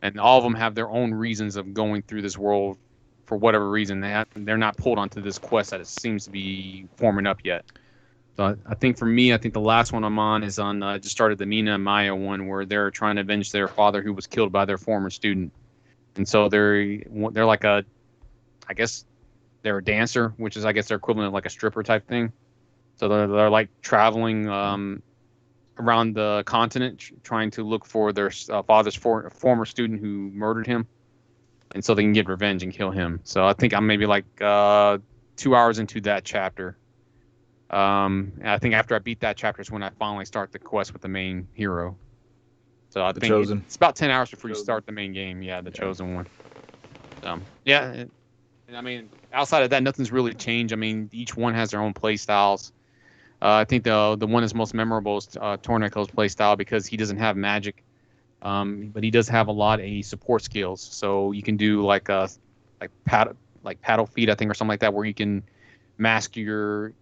Speaker 4: And all of them have their own reasons of going through this world for whatever reason. They're not pulled onto this quest that it seems to be forming up yet. So I think for me, I think the last one I'm on is on just started the Mina and Maya one, where they're trying to avenge their father who was killed by their former student. And so they're like I guess they're a dancer, which is I guess their equivalent of like a stripper type thing. So they're like traveling around the continent trying to look for their father's former student who murdered him, and so they can get revenge and kill him. So I think I'm maybe like 2 hours into that chapter. And I think after I beat that chapter is when I finally start the quest with the main hero. So I think it's about 10 hours before you start the main game. Yeah, the Chosen one. I mean, outside of that, nothing's really changed. I mean, each one has their own play styles. I think the one that's most memorable is Tornico's playstyle, because he doesn't have magic, but he does have a lot of support skills. So you can do like paddle feet, I think, or something like that, where you can mask your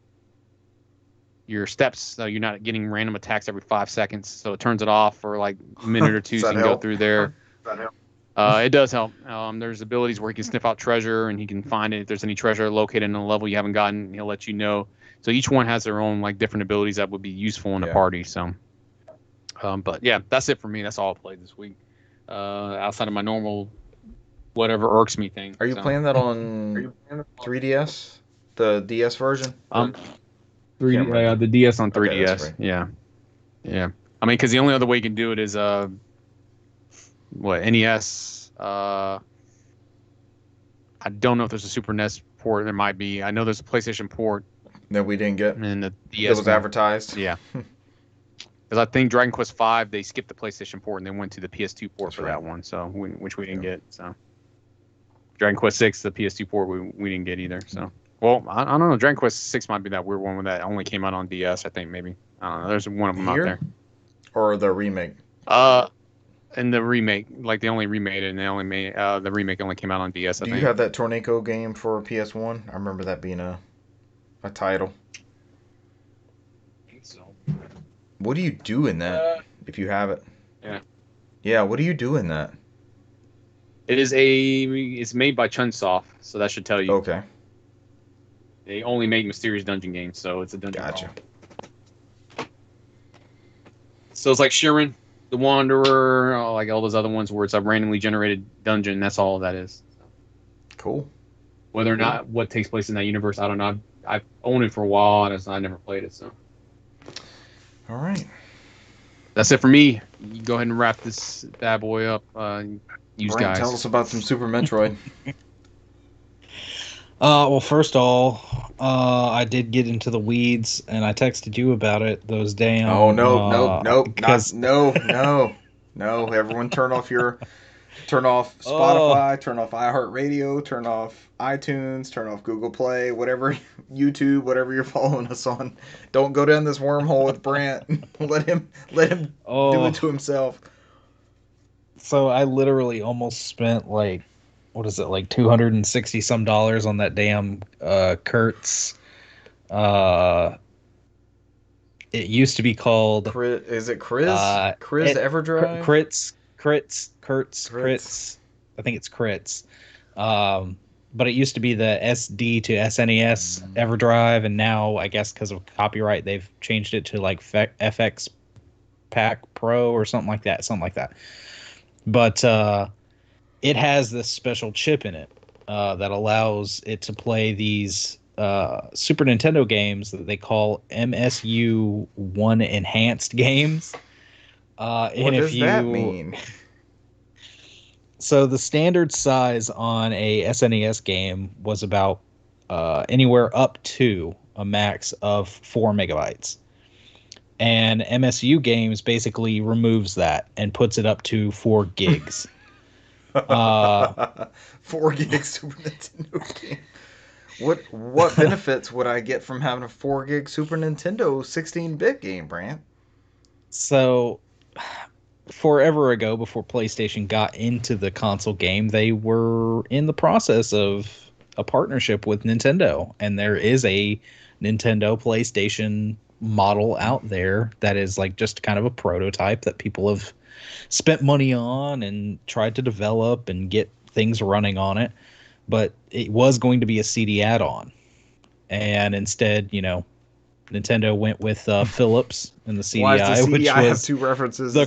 Speaker 4: steps, so you're not getting random attacks every 5 seconds. So it turns it off for like a minute or two, so you can go through there. It does help. There's abilities where he can sniff out treasure, and he can find it. If there's any treasure located in a level you haven't gotten, he'll let you know. So each one has their own like different abilities that would be useful in a party. So, but yeah, that's it for me. That's all I played this week. Outside of my normal, whatever irks me thing.
Speaker 2: Are you playing that on 3DS? The DS version?
Speaker 4: 3D, the DS on 3DS. Okay, yeah. I mean, because the only other way you can do it is NES. I don't know if there's a Super NES port. There might be. I know there's a PlayStation port.
Speaker 2: That we didn't get.
Speaker 4: And the
Speaker 2: It
Speaker 4: DS
Speaker 2: was
Speaker 4: one.
Speaker 2: advertised.
Speaker 4: Yeah. Because I think Dragon Quest V, they skipped the PlayStation port and they went to the PS2 port
Speaker 2: That's
Speaker 4: for
Speaker 2: right.
Speaker 4: that one, so which we didn't get. So Dragon Quest 6, the PS2 port, we didn't get either. So I don't know. Dragon Quest 6 might be that weird one that only came out on DS. I think maybe. I don't know. There's one of them
Speaker 2: Here?
Speaker 4: out there.
Speaker 2: Or the remake.
Speaker 4: And the remake, like they only remade it, and they only made the remake only came out on DS. I
Speaker 2: Do
Speaker 4: think.
Speaker 2: you have that Tornado game for PS1? I remember that being a title.
Speaker 3: I think so.
Speaker 2: What do you do in that if you have it?
Speaker 3: Yeah.
Speaker 2: Yeah, what do you do in that?
Speaker 4: It's made by Chunsoft, so that should tell you.
Speaker 2: Okay.
Speaker 4: They only make mysterious dungeon games, so it's a dungeon
Speaker 2: Gotcha.
Speaker 4: crawl. So it's like Shiren, The Wanderer, like all those other ones where it's a randomly generated dungeon. That's all that is.
Speaker 2: Cool.
Speaker 4: Whether or not what takes place in that universe, I don't know. I've owned it for a while, and I never played it. So
Speaker 2: All right.
Speaker 4: that's it for me. You go ahead and wrap this bad boy up. Use
Speaker 2: Brent,
Speaker 4: guys.
Speaker 2: tell us about some Super Metroid.
Speaker 1: Well, first of all, I did get into the weeds, and I texted you about it. Those damn.
Speaker 2: Oh no!
Speaker 1: because
Speaker 2: No! Everyone, turn off Spotify, turn off iHeartRadio, turn off iTunes, turn off Google Play, whatever, YouTube, whatever you're following us on. Don't go down this wormhole with Brant. let him do it to himself.
Speaker 1: So I literally almost spent like, what is it, like $260 some on that damn Kurtz. It used to be called.
Speaker 2: Is it Kriz? Kriz Everdrive?
Speaker 1: Kurtz. I think it's Kritz. But it used to be the SD to SNES Everdrive, and now I guess because of copyright they've changed it to like FX Pack Pro or something like that. But it has this special chip in it that allows it to play these Super Nintendo games that they call MSU1 enhanced games.
Speaker 2: What does that mean?
Speaker 1: So the standard size on a SNES game was about anywhere up to a max of 4 megabytes. And MSU Games basically removes that and puts it up to 4 gigs.
Speaker 2: 4 gig Super Nintendo game. What benefits would I get from having a 4 gig Super Nintendo 16-bit game, Brant?
Speaker 1: So forever ago, before PlayStation got into the console game, they were in the process of a partnership with Nintendo, and there is a Nintendo PlayStation model out there that is like just kind of a prototype that people have spent money on and tried to develop and get things running on it, but it was going to be a CD add-on, and instead, Nintendo went with Philips and the CDI.
Speaker 2: Why does the CDI
Speaker 1: which
Speaker 2: have
Speaker 1: was
Speaker 2: 2 references?
Speaker 1: the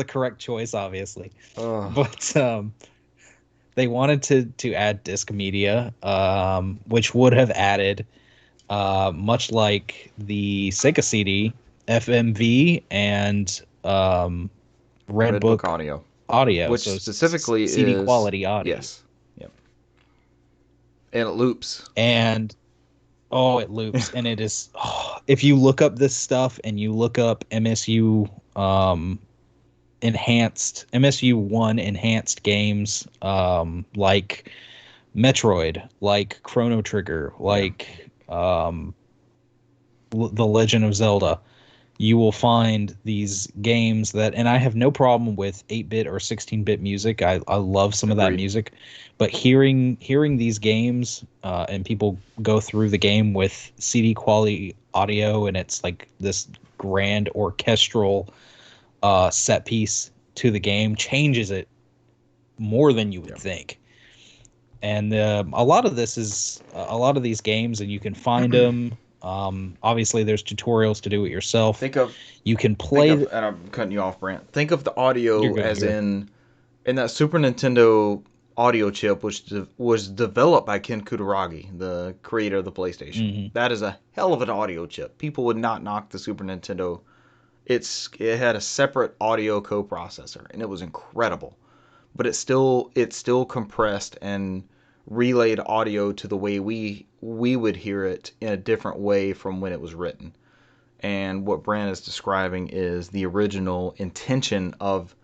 Speaker 1: correct choice, obviously. But they wanted to add disc media, which would have added, much like the Sega CD, FMV and Red Book
Speaker 2: audio,
Speaker 1: which
Speaker 2: so specifically
Speaker 1: CD
Speaker 2: is
Speaker 1: quality audio.
Speaker 2: Yes. Yep. And it loops.
Speaker 1: And it loops, and it is. If you look up this stuff and you look up MSU MSU1 enhanced games, like Metroid, like Chrono Trigger, like The Legend of Zelda, you will find these games that, and I have no problem with 8-bit or 16-bit music. I love some of that music, but hearing these games and people go through the game with CD quality audio, and it's like this grand orchestral set piece to the game, changes it more than you would think. And a lot of these games, and you can find them. Obviously, there's tutorials to do it yourself. You can play.
Speaker 2: And I'm cutting you off, Brant. Think of the audio in that Super Nintendo audio chip, which was developed by Ken Kutaragi, the creator of the PlayStation. Mm-hmm. That is a hell of an audio chip. People would not knock the Super Nintendo. It had a separate audio coprocessor, and it was incredible. But it still compressed and relayed audio to the way we we would hear it in a different way from when it was written. And what Brand is describing is the original intention of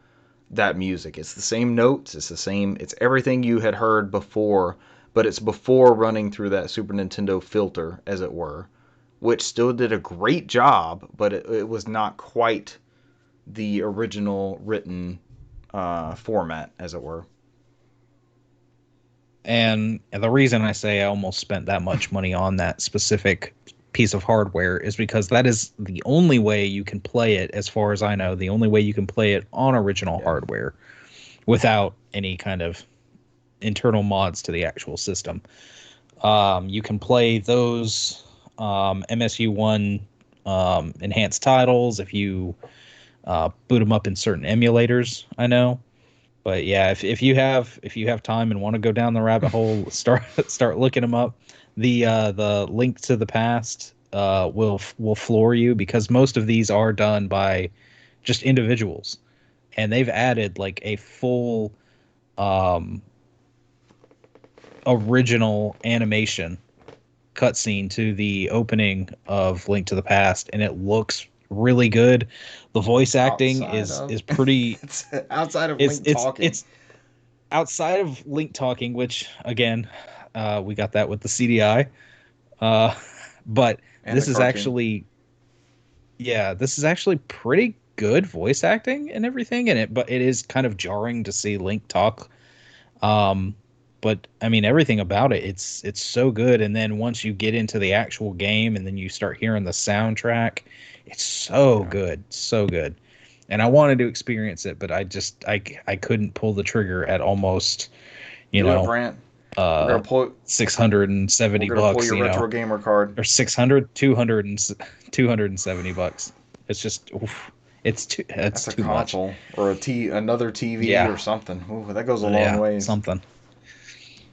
Speaker 2: that music. It's the same notes, it's everything you had heard before, but it's before running through that Super Nintendo filter, as it were, which still did a great job, but it was not quite the original written format, as it were.
Speaker 1: And the reason I say I almost spent that much money on that specific piece of hardware is because that is the only way you can play it, as far as I know, the only way you can play it on original hardware without any kind of internal mods to the actual system. You can play those MSU1 enhanced titles if you boot them up in certain emulators, I know. But yeah, if you have time and want to go down the rabbit hole, start looking them up. The Link to the Past will floor you, because most of these are done by just individuals, and they've added like a full original animation cutscene to the opening of Link to the Past, and it looks really good. The voice acting is pretty.
Speaker 2: It's outside of Link talking.
Speaker 1: It's outside of Link talking, which again, we got that with the CDI. But
Speaker 2: and
Speaker 1: this is actually, this is actually pretty good voice acting and everything in it. But it is kind of jarring to see Link talk. But I mean, everything about it, it's so good. And then once you get into the actual game, and then you start hearing the soundtrack, it's so good, so good. And I wanted to experience it, but I couldn't pull the trigger at almost,
Speaker 2: Brant, we're gonna pull
Speaker 1: $670.
Speaker 2: We're gonna pull your retro gamer card,
Speaker 1: or 270 bucks. It's just, it's too. That's too
Speaker 2: console
Speaker 1: much.
Speaker 2: Or another TV or something. Ooh, that goes a long ways.
Speaker 1: Something.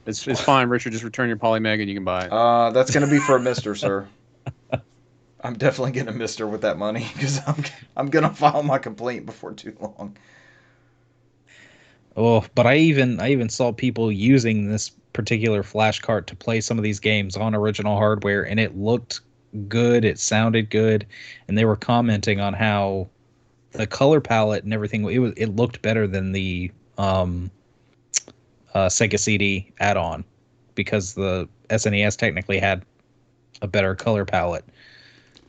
Speaker 4: It's fine, Richard. Just return your Polymeg and you can buy it.
Speaker 2: That's gonna be for a Mister, sir. I'm definitely getting a Mister with that money, because I'm gonna file my complaint before too long.
Speaker 1: Oh, but I even saw people using this particular flash cart to play some of these games on original hardware, and it looked good, it sounded good, and they were commenting on how the color palette and everything, it looked better than the Sega CD add-on, because the SNES technically had a better color palette.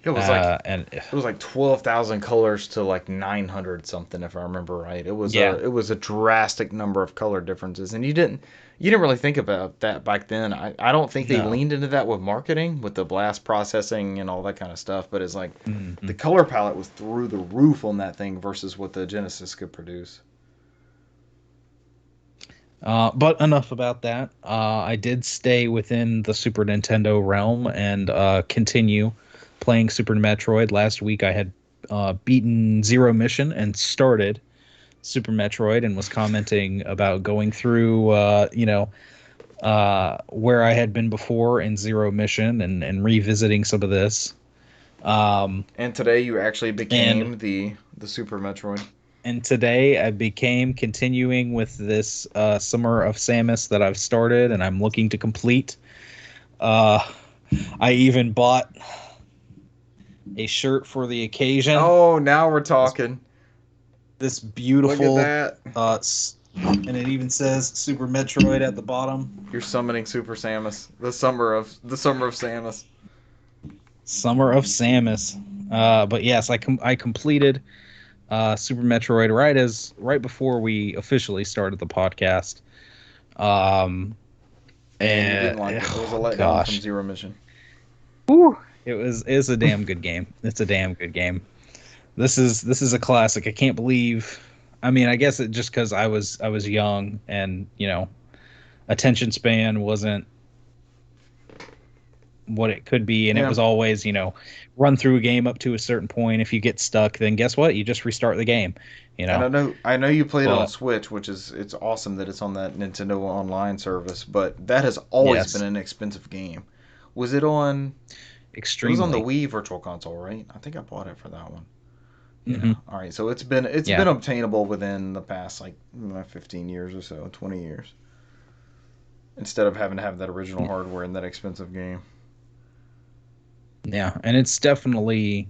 Speaker 2: It was it was like 12,000 colors to like 900 something, if I remember right. It was a drastic number of color differences, and you didn't really think about that back then. I don't think they leaned into that with marketing, with the blast processing and all that kind of stuff. But it's like the color palette was through the roof on that thing versus what the Genesis could produce.
Speaker 1: But enough about that. I did stay within the Super Nintendo realm and continue playing Super Metroid. Last week I had beaten Zero Mission and started Super Metroid, and was commenting about going through where I had been before in Zero Mission, and revisiting some of this.
Speaker 2: And today you actually became the Super Metroid.
Speaker 1: And today I became continuing with this Summer of Samus that I've started and I'm looking to complete. I even bought a shirt for the occasion.
Speaker 2: Oh, now we're talking.
Speaker 1: This beautiful.
Speaker 2: Look at that.
Speaker 1: And it even says Super Metroid at the bottom.
Speaker 2: You're summoning Super Samus. The summer of Samus.
Speaker 1: Summer of Samus. But yes, I completed Super Metroid right before we officially started the podcast.
Speaker 2: And you didn't like it. It was a letdown from Zero Mission.
Speaker 1: Whew. It's a damn good game. It's a damn good game. This is a classic. I can't believe. I mean, I guess it just because I was young, and attention span wasn't what it could be, and it was always run through a game up to a certain point. If you get stuck, then guess what? You just restart the game.
Speaker 2: And I know you played it on Switch, which it's awesome that it's on that Nintendo Online service, but that has always been an expensive game. Was it on?
Speaker 1: Extremely.
Speaker 2: It was on the Wii Virtual Console, right? I think I bought it for that one.
Speaker 1: Mm-hmm.
Speaker 2: All right, so it's been obtainable within the past 15 years or so, 20 years. instead of having to have that original hardware in that expensive game.
Speaker 1: Yeah, and it's definitely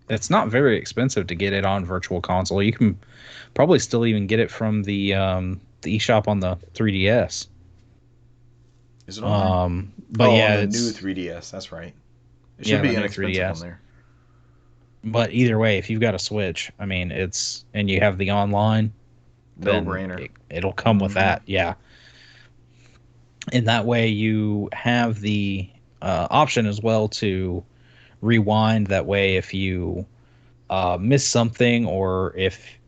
Speaker 1: it's not very expensive to get it on Virtual Console. You can probably still even get it from the eShop on the 3DS.
Speaker 2: Is it on there?
Speaker 1: But yeah,
Speaker 2: on the
Speaker 1: it's
Speaker 2: new 3DS. That's right. It
Speaker 1: yeah,
Speaker 2: should be
Speaker 1: the new
Speaker 2: inexpensive
Speaker 1: 3DS.
Speaker 2: on there.
Speaker 1: But either way, if you've got a Switch, I mean, it's and you have the online,
Speaker 2: No
Speaker 1: then
Speaker 2: brainer.
Speaker 1: it'll come with that. Yeah. And that way you have the option as well to rewind. That way, if you miss something, or if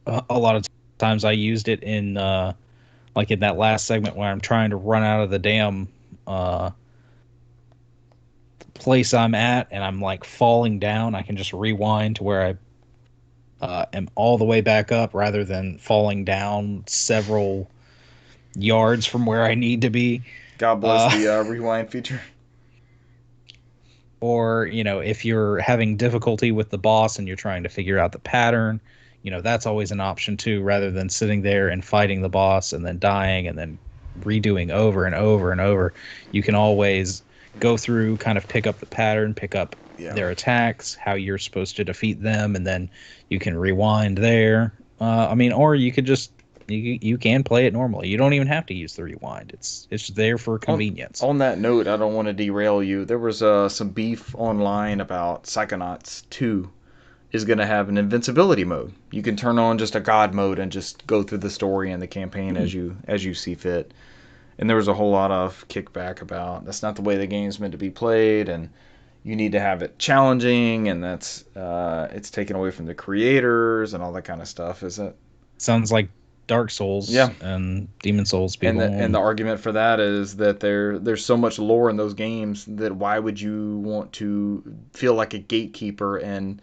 Speaker 1: a lot of times I used it in like in that last segment where I'm trying to run out of the damn uh, place I'm at and I'm like falling down, I can just rewind to where I am all the way back up rather than falling down several yards from where I need to be.
Speaker 2: God bless the rewind feature.
Speaker 1: Or, you know, if you're having difficulty with the boss and you're trying to figure out the pattern, you know, that's always an option too, rather than sitting there and fighting the boss and then dying and then redoing over and over and over. You can always go through, kind of pick up the pattern, pick up their attacks, how you're supposed to defeat them, and then you can rewind there. I mean, or you could just you can play it normally. You don't even have to use the rewind. It's there for convenience.
Speaker 2: On that note, I don't want to derail you. There was some beef online about Psychonauts 2 is going to have an invincibility mode. You can turn on just a god mode and just go through the story and the campaign as you see fit. And there was a whole lot of kickback about that's not the way the game's meant to be played, and you need to have it challenging, and that's it's taken away from the creators and all that kind of stuff. Is it?
Speaker 1: Sounds like Dark Souls and Demon Souls people.
Speaker 2: And the argument for that is that there's so much lore in those games that why would you want to feel like a gatekeeper and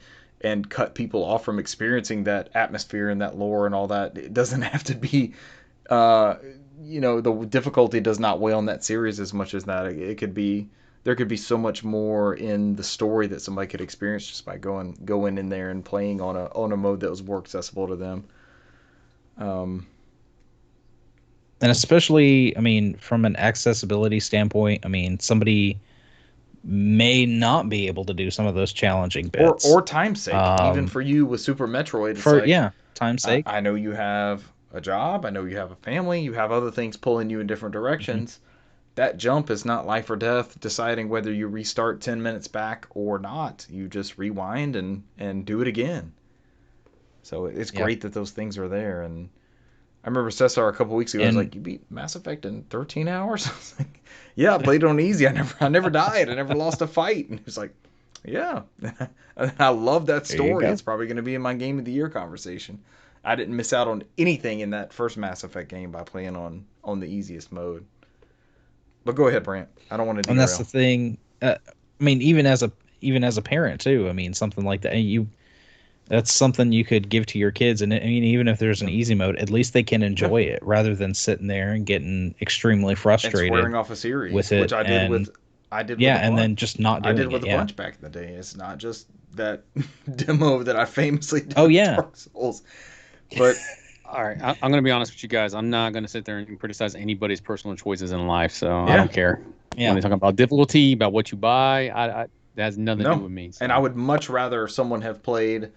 Speaker 2: cut people off from experiencing that atmosphere and that lore and all that? It doesn't have to be the difficulty does not weigh on that series as much as that. It could be there could be so much more in the story that somebody could experience just by going in there and playing on a mode that was more accessible to them.
Speaker 1: And especially, I mean, from an accessibility standpoint, I mean, somebody may not be able to do some of those challenging bits.
Speaker 2: Or time's sake. Even for you with Super Metroid, it's
Speaker 1: time's sake.
Speaker 2: I know you have a job, I know you have a family, you have other things pulling you in different directions. Mm-hmm. That jump is not life or death, deciding whether you restart 10 minutes back or not. You just rewind and do it again. So it's great that those things are there. And I remember Cesar a couple weeks ago was like, "You beat Mass Effect in 13 hours?" I was like, "Yeah, I played it on easy. I never died. I never lost a fight." And he was like, "Yeah." I love that story. It's probably going to be in my Game of the Year conversation. I didn't miss out on anything in that first Mass Effect game by playing on the easiest mode. But go ahead, Brant. I don't want to derail.
Speaker 1: And that's the thing. I mean, even as a parent too. I mean, something like that. That's something you could give to your kids, and I mean, even if there's an easy mode, at least they can enjoy it rather than sitting there and getting extremely frustrated
Speaker 2: and swearing off a series
Speaker 1: with it,
Speaker 2: which I did with
Speaker 1: and then just not doing it.
Speaker 2: I did with a bunch back in the day. It's not just that demo that I famously did. Dark Souls, but.
Speaker 4: All right, I'm going to be honest with you guys. I'm not going to sit there and criticize anybody's personal choices in life, so I don't care. When they talk about difficulty, about what you buy, that has nothing to do with me. So.
Speaker 2: And I would much rather someone have played.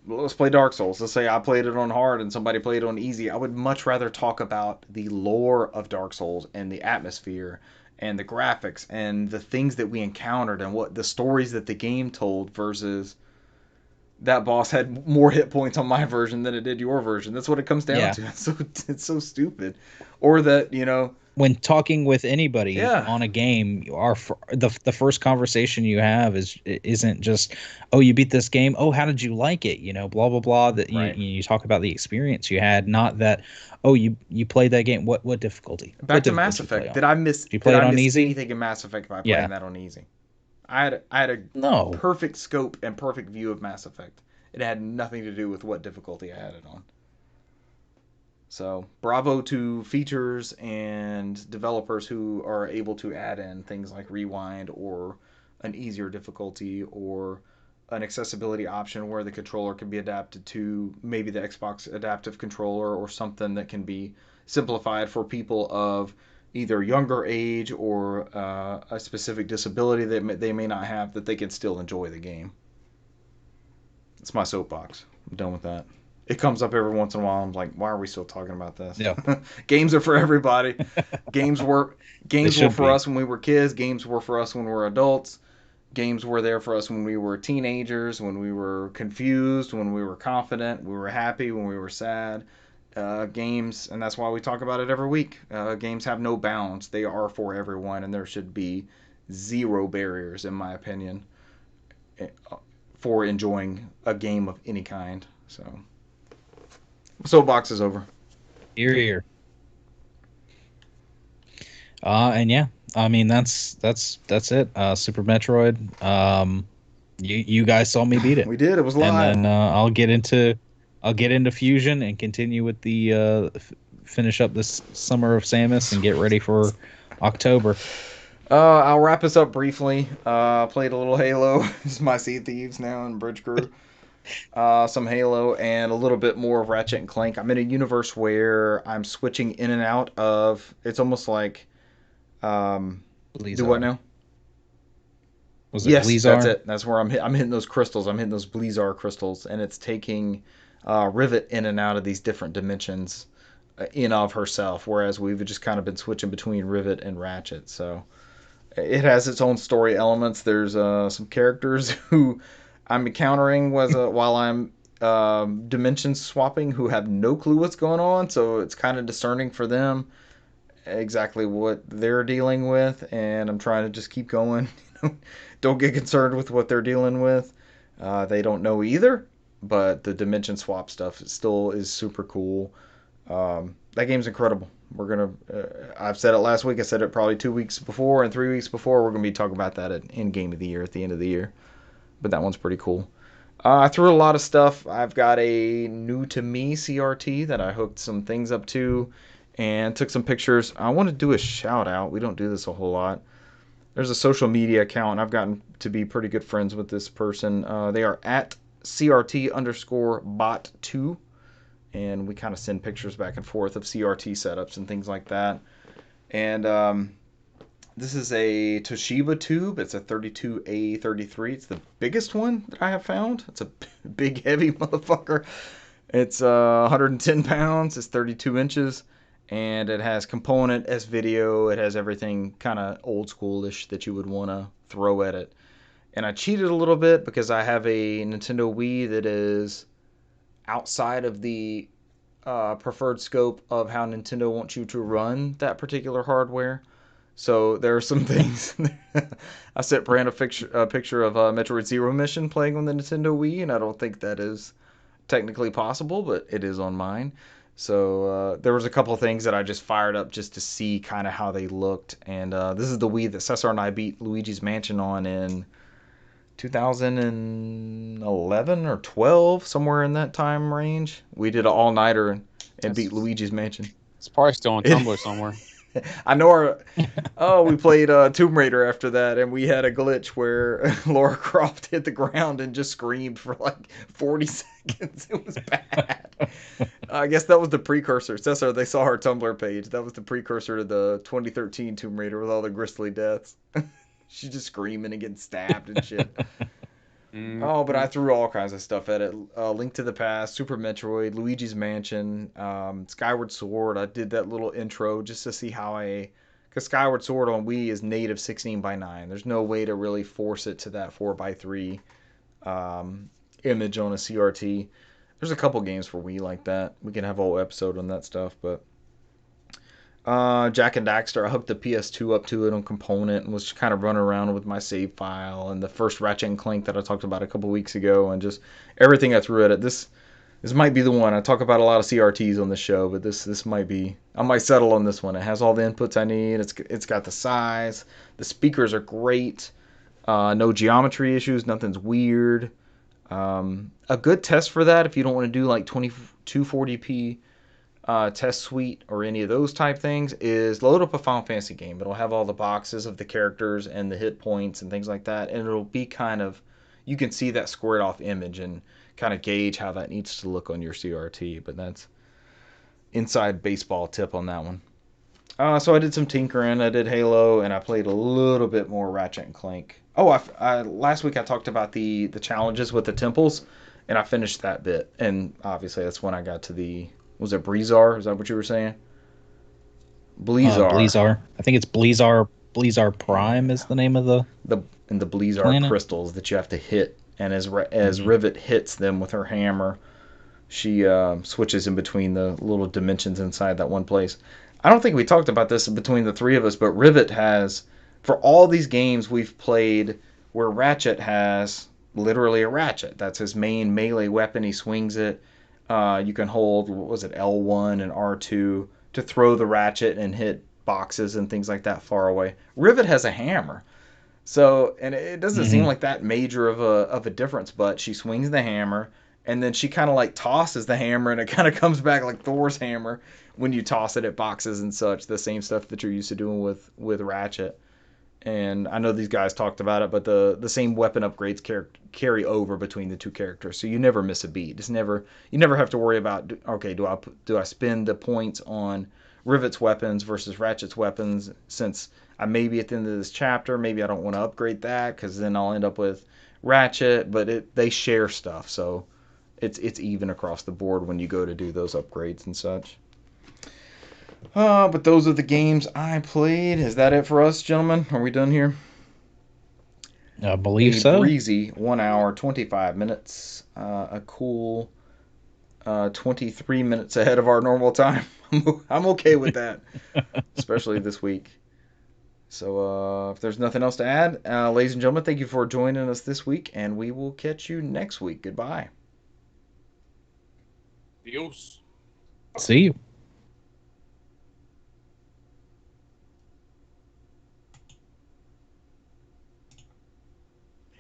Speaker 2: Let's play Dark Souls. Let's say I played it on hard and somebody played it on easy. I would much rather talk about the lore of Dark Souls and the atmosphere and the graphics and the things that we encountered and what the stories that the game told versus that boss had more hit points on my version than it did your version. That's what it comes down to. It's so stupid. Or that,
Speaker 1: when talking with anybody on a game, the first conversation you have isn't just, oh, you beat this game, oh, how did you like it, blah blah blah, that you talk about the experience you had, not that, oh, you played that game, what difficulty.
Speaker 2: Back to Mass Effect, did I miss anything in Mass Effect by playing that on easy? I had a perfect scope and perfect view of Mass Effect. It had nothing to do with what difficulty I had it on. So, bravo to features and developers who are able to add in things like rewind or an easier difficulty or an accessibility option where the controller can be adapted to maybe the Xbox adaptive controller or something that can be simplified for people of either younger age or a specific disability that they may not have, that they can still enjoy the game. It's my soapbox. I'm done with that. It comes up every once in a while. I'm like, why are we still talking about this?
Speaker 1: Yeah.
Speaker 2: Games are for everybody. Games were for
Speaker 1: be.
Speaker 2: us when we were kids. Games were for us when we were adults. Games were there for us when we were teenagers, when we were confused, when we were confident, we were happy, when we were sad. Games, and that's why we talk about it every week. Games have no bounds. They are for everyone, and there should be zero barriers, in my opinion, for enjoying a game of any kind. So, soapbox is over.
Speaker 1: Here, here. And yeah, I mean that's it. Super Metroid. You guys saw me beat it.
Speaker 2: We did. It was live.
Speaker 1: And then I'll get into Fusion and continue with the finish up this Summer of Samus and get ready for October.
Speaker 2: I'll wrap this up briefly. Played a little Halo. This is my Sea of Thieves now in Bridge Crew. Some Halo and a little bit more of Ratchet and Clank. I'm in a universe where I'm switching in and out of. It's almost like. Do what now?
Speaker 1: Was it
Speaker 2: yes,
Speaker 1: Blizzard?
Speaker 2: That's it. That's where I'm hitting those crystals. I'm hitting those Blizzard crystals, and it's taking Rivet in and out of these different dimensions in of herself. Whereas we've just kind of been switching between Rivet and Ratchet. So it has its own story elements. There's some characters who I'm encountering while I'm dimension swapping who have no clue what's going on. So it's kind of discerning for them exactly what they're dealing with, and I'm trying to just keep going. Don't get concerned with what they're dealing with. They don't know either, but the dimension swap stuff still is super cool. That game's incredible. We're gonna. I've said it last week. I said it probably 2 weeks before and 3 weeks before. We're gonna be talking about that in Game of the Year at the end of the year. But that one's pretty cool. I threw a lot of stuff. I've got a new to me CRT that I hooked some things up to and took some pictures. I want to do a shout out. We don't do this a whole lot. There's a social media account, and I've gotten to be pretty good friends with this person. They are at CRT_bot2, and we kind of send pictures back and forth of CRT setups and things like that. And this is a Toshiba tube. It's a 32A33. It's the biggest one that I have found. It's a big, heavy motherfucker. It's 110 pounds. It's 32 inches. And it has component, S-video. It has everything kind of old schoolish that you would want to throw at it. And I cheated a little bit because I have a Nintendo Wii that is outside of the preferred scope of how Nintendo wants you to run that particular hardware. So there are some things. I sent Brand a picture of Metroid Zero Mission playing on the Nintendo Wii, and I don't think that is technically possible, but it is on mine. So there was a couple of things that I just fired up just to see kind of how they looked. And this is the Wii that Cesar and I beat Luigi's Mansion on in 2011 or 12, somewhere in that time range. We did an all-nighter and beat Luigi's Mansion.
Speaker 4: It's probably still on Tumblr somewhere.
Speaker 2: I know we played Tomb Raider after that, and we had a glitch where Lara Croft hit the ground and just screamed for like 40 seconds. It was bad. I guess that was the precursor. Cesar, they saw her Tumblr page. That was the precursor to the 2013 Tomb Raider with all the grisly deaths. She's just screaming and getting stabbed and shit. Oh, but I threw all kinds of stuff at it. Link to the Past, Super Metroid, Luigi's Mansion, Skyward Sword. I did that little intro just to see how because Skyward Sword on Wii is native 16:9. There's no way to really force it to that 4:3 image on a CRT. There's a couple games for Wii like that. We can have a whole episode on that stuff, but Jak and Daxter, I hooked the PS2 up to it on component and was kind of running around with my save file and the first Ratchet and Clank that I talked about a couple weeks ago and just everything I threw at it. This might be the one. I talk about a lot of CRTs on the show, but this might be. I might settle on this one. It has all the inputs I need. It's got the size. The speakers are great. No geometry issues. Nothing's weird. A good test for that if you don't want to do like 2240p test suite or any of those type things is load up a Final Fantasy game. It'll have all the boxes of the characters and the hit points and things like that, and it'll be kind of you can see that squared off image and kind of gauge how that needs to look on your CRT. But that's inside baseball tip on that one. So I did some tinkering. I did Halo, and I played a little bit more Ratchet and Clank. Oh, last week I talked about the challenges with the temples, and I finished that bit. And obviously that's when I got to was it Breezar? Is that what you were saying?
Speaker 1: Bleezar. I think it's Bleezar. Bleezar Prime is the name of the
Speaker 2: Bleezar
Speaker 1: planet?
Speaker 2: crystals that you have to hit. And as Rivet hits them with her hammer, she switches in between the little dimensions inside that one place. I don't think we talked about this between the three of us, but Rivet has, for all these games we've played where Ratchet has literally a ratchet. That's his main melee weapon. He swings it. You can hold, what was it, L1 and R2 to throw the ratchet and hit boxes and things like that far away. Rivet has a hammer. So, and it doesn't seem like that major of a difference, but she swings the hammer, and then she kind of like tosses the hammer, and it kind of comes back like Thor's hammer when you toss it at boxes and such. The same stuff that you're used to doing with Ratchet. And I know these guys talked about it, but the same weapon upgrades carry over between the two characters, so you never miss a beat. You never have to worry about, okay, do I spend the points on Rivet's weapons versus Ratchet's weapons, since I may be at the end of this chapter, maybe I don't want to upgrade that because then I'll end up with Ratchet, but they share stuff, so it's even across the board when you go to do those upgrades and such. But those are the games I played. Is that it for us, gentlemen? Are we done here?
Speaker 1: I believe so.
Speaker 2: Breezy 1 hour 25 minutes. A cool 23 minutes ahead of our normal time. I'm okay with that, especially this week. So if there's nothing else to add, ladies and gentlemen, thank you for joining us this week, and we will catch you next week. Goodbye.
Speaker 3: Adios.
Speaker 1: See you.